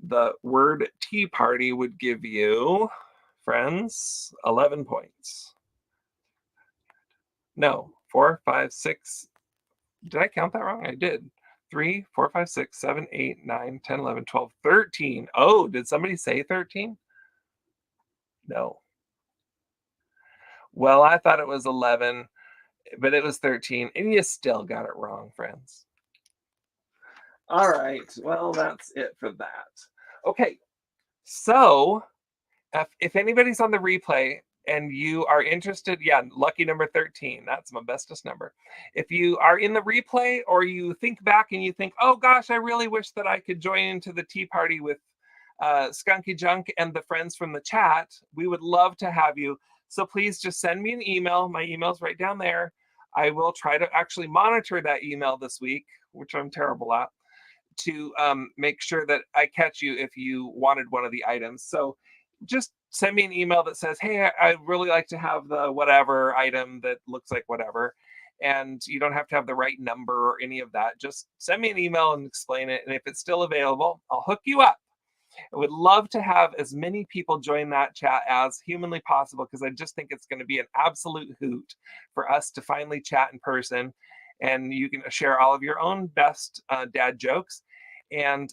The word tea party would give you, friends, 11 points. No, 4, 5, 6. Did I count that wrong? I did. 3, 4, 5, 6, 7, 8, 9, 10, 11, 12, 13. Oh, did somebody say 13? No. Well, I thought it was 11, but it was 13, and you still got it wrong, friends. All right, well, that's it for that. Okay, so if anybody's on the replay and you are interested, yeah, lucky number 13, that's my bestest number. If you are in the replay or you think back and you think, oh gosh, I really wish that I could join into the tea party with Skunky Junk and the friends from the chat, we would love to have you. So please just send me an email. My email's right down there. I will try to actually monitor that email this week, which I'm terrible at, to make sure that I catch you if you wanted one of the items. So just send me an email that says, hey, I'd really like to have the whatever item that looks like whatever. And you don't have to have the right number or any of that. Just send me an email and explain it. And if it's still available, I'll hook you up. I would love to have as many people join that chat as humanly possible because I just think it's going to be an absolute hoot for us to finally chat in person. And you can share all of your own best dad jokes. And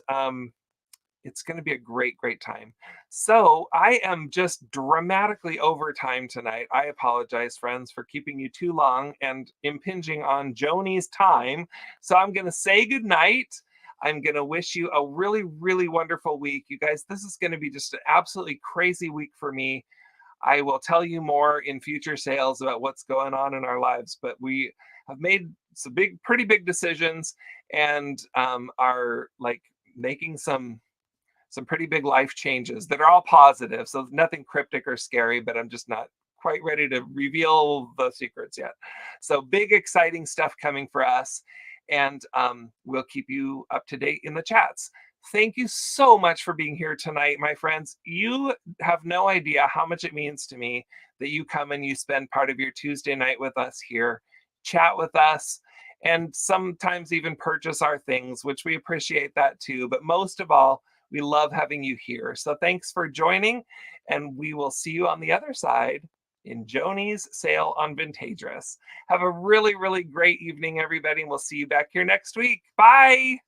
it's going to be a great, great time. So I am just dramatically over time tonight. I apologize, friends, for keeping you too long and impinging on Joni's time. So I'm going to say goodnight. I'm going to wish you a really, really wonderful week. You guys, this is going to be just an absolutely crazy week for me. I will tell you more in future sales about what's going on in our lives, but we have made some pretty big decisions and are like making some pretty big life changes that are all positive. So nothing cryptic or scary, but I'm just not quite ready to reveal the secrets yet. So big, exciting stuff coming for us. And we'll keep you up to date in the chats. Thank you so much for being here tonight, my friends. You have no idea how much it means to me that you come and you spend part of your Tuesday night with us here, chat with us, and sometimes even purchase our things, which we appreciate that too. But most of all, We love having you here. So thanks for joining, and we will see you on the other side in Joni's sale on Vintageous. Have a really, really great evening, everybody, and we'll see you back here next week. Bye.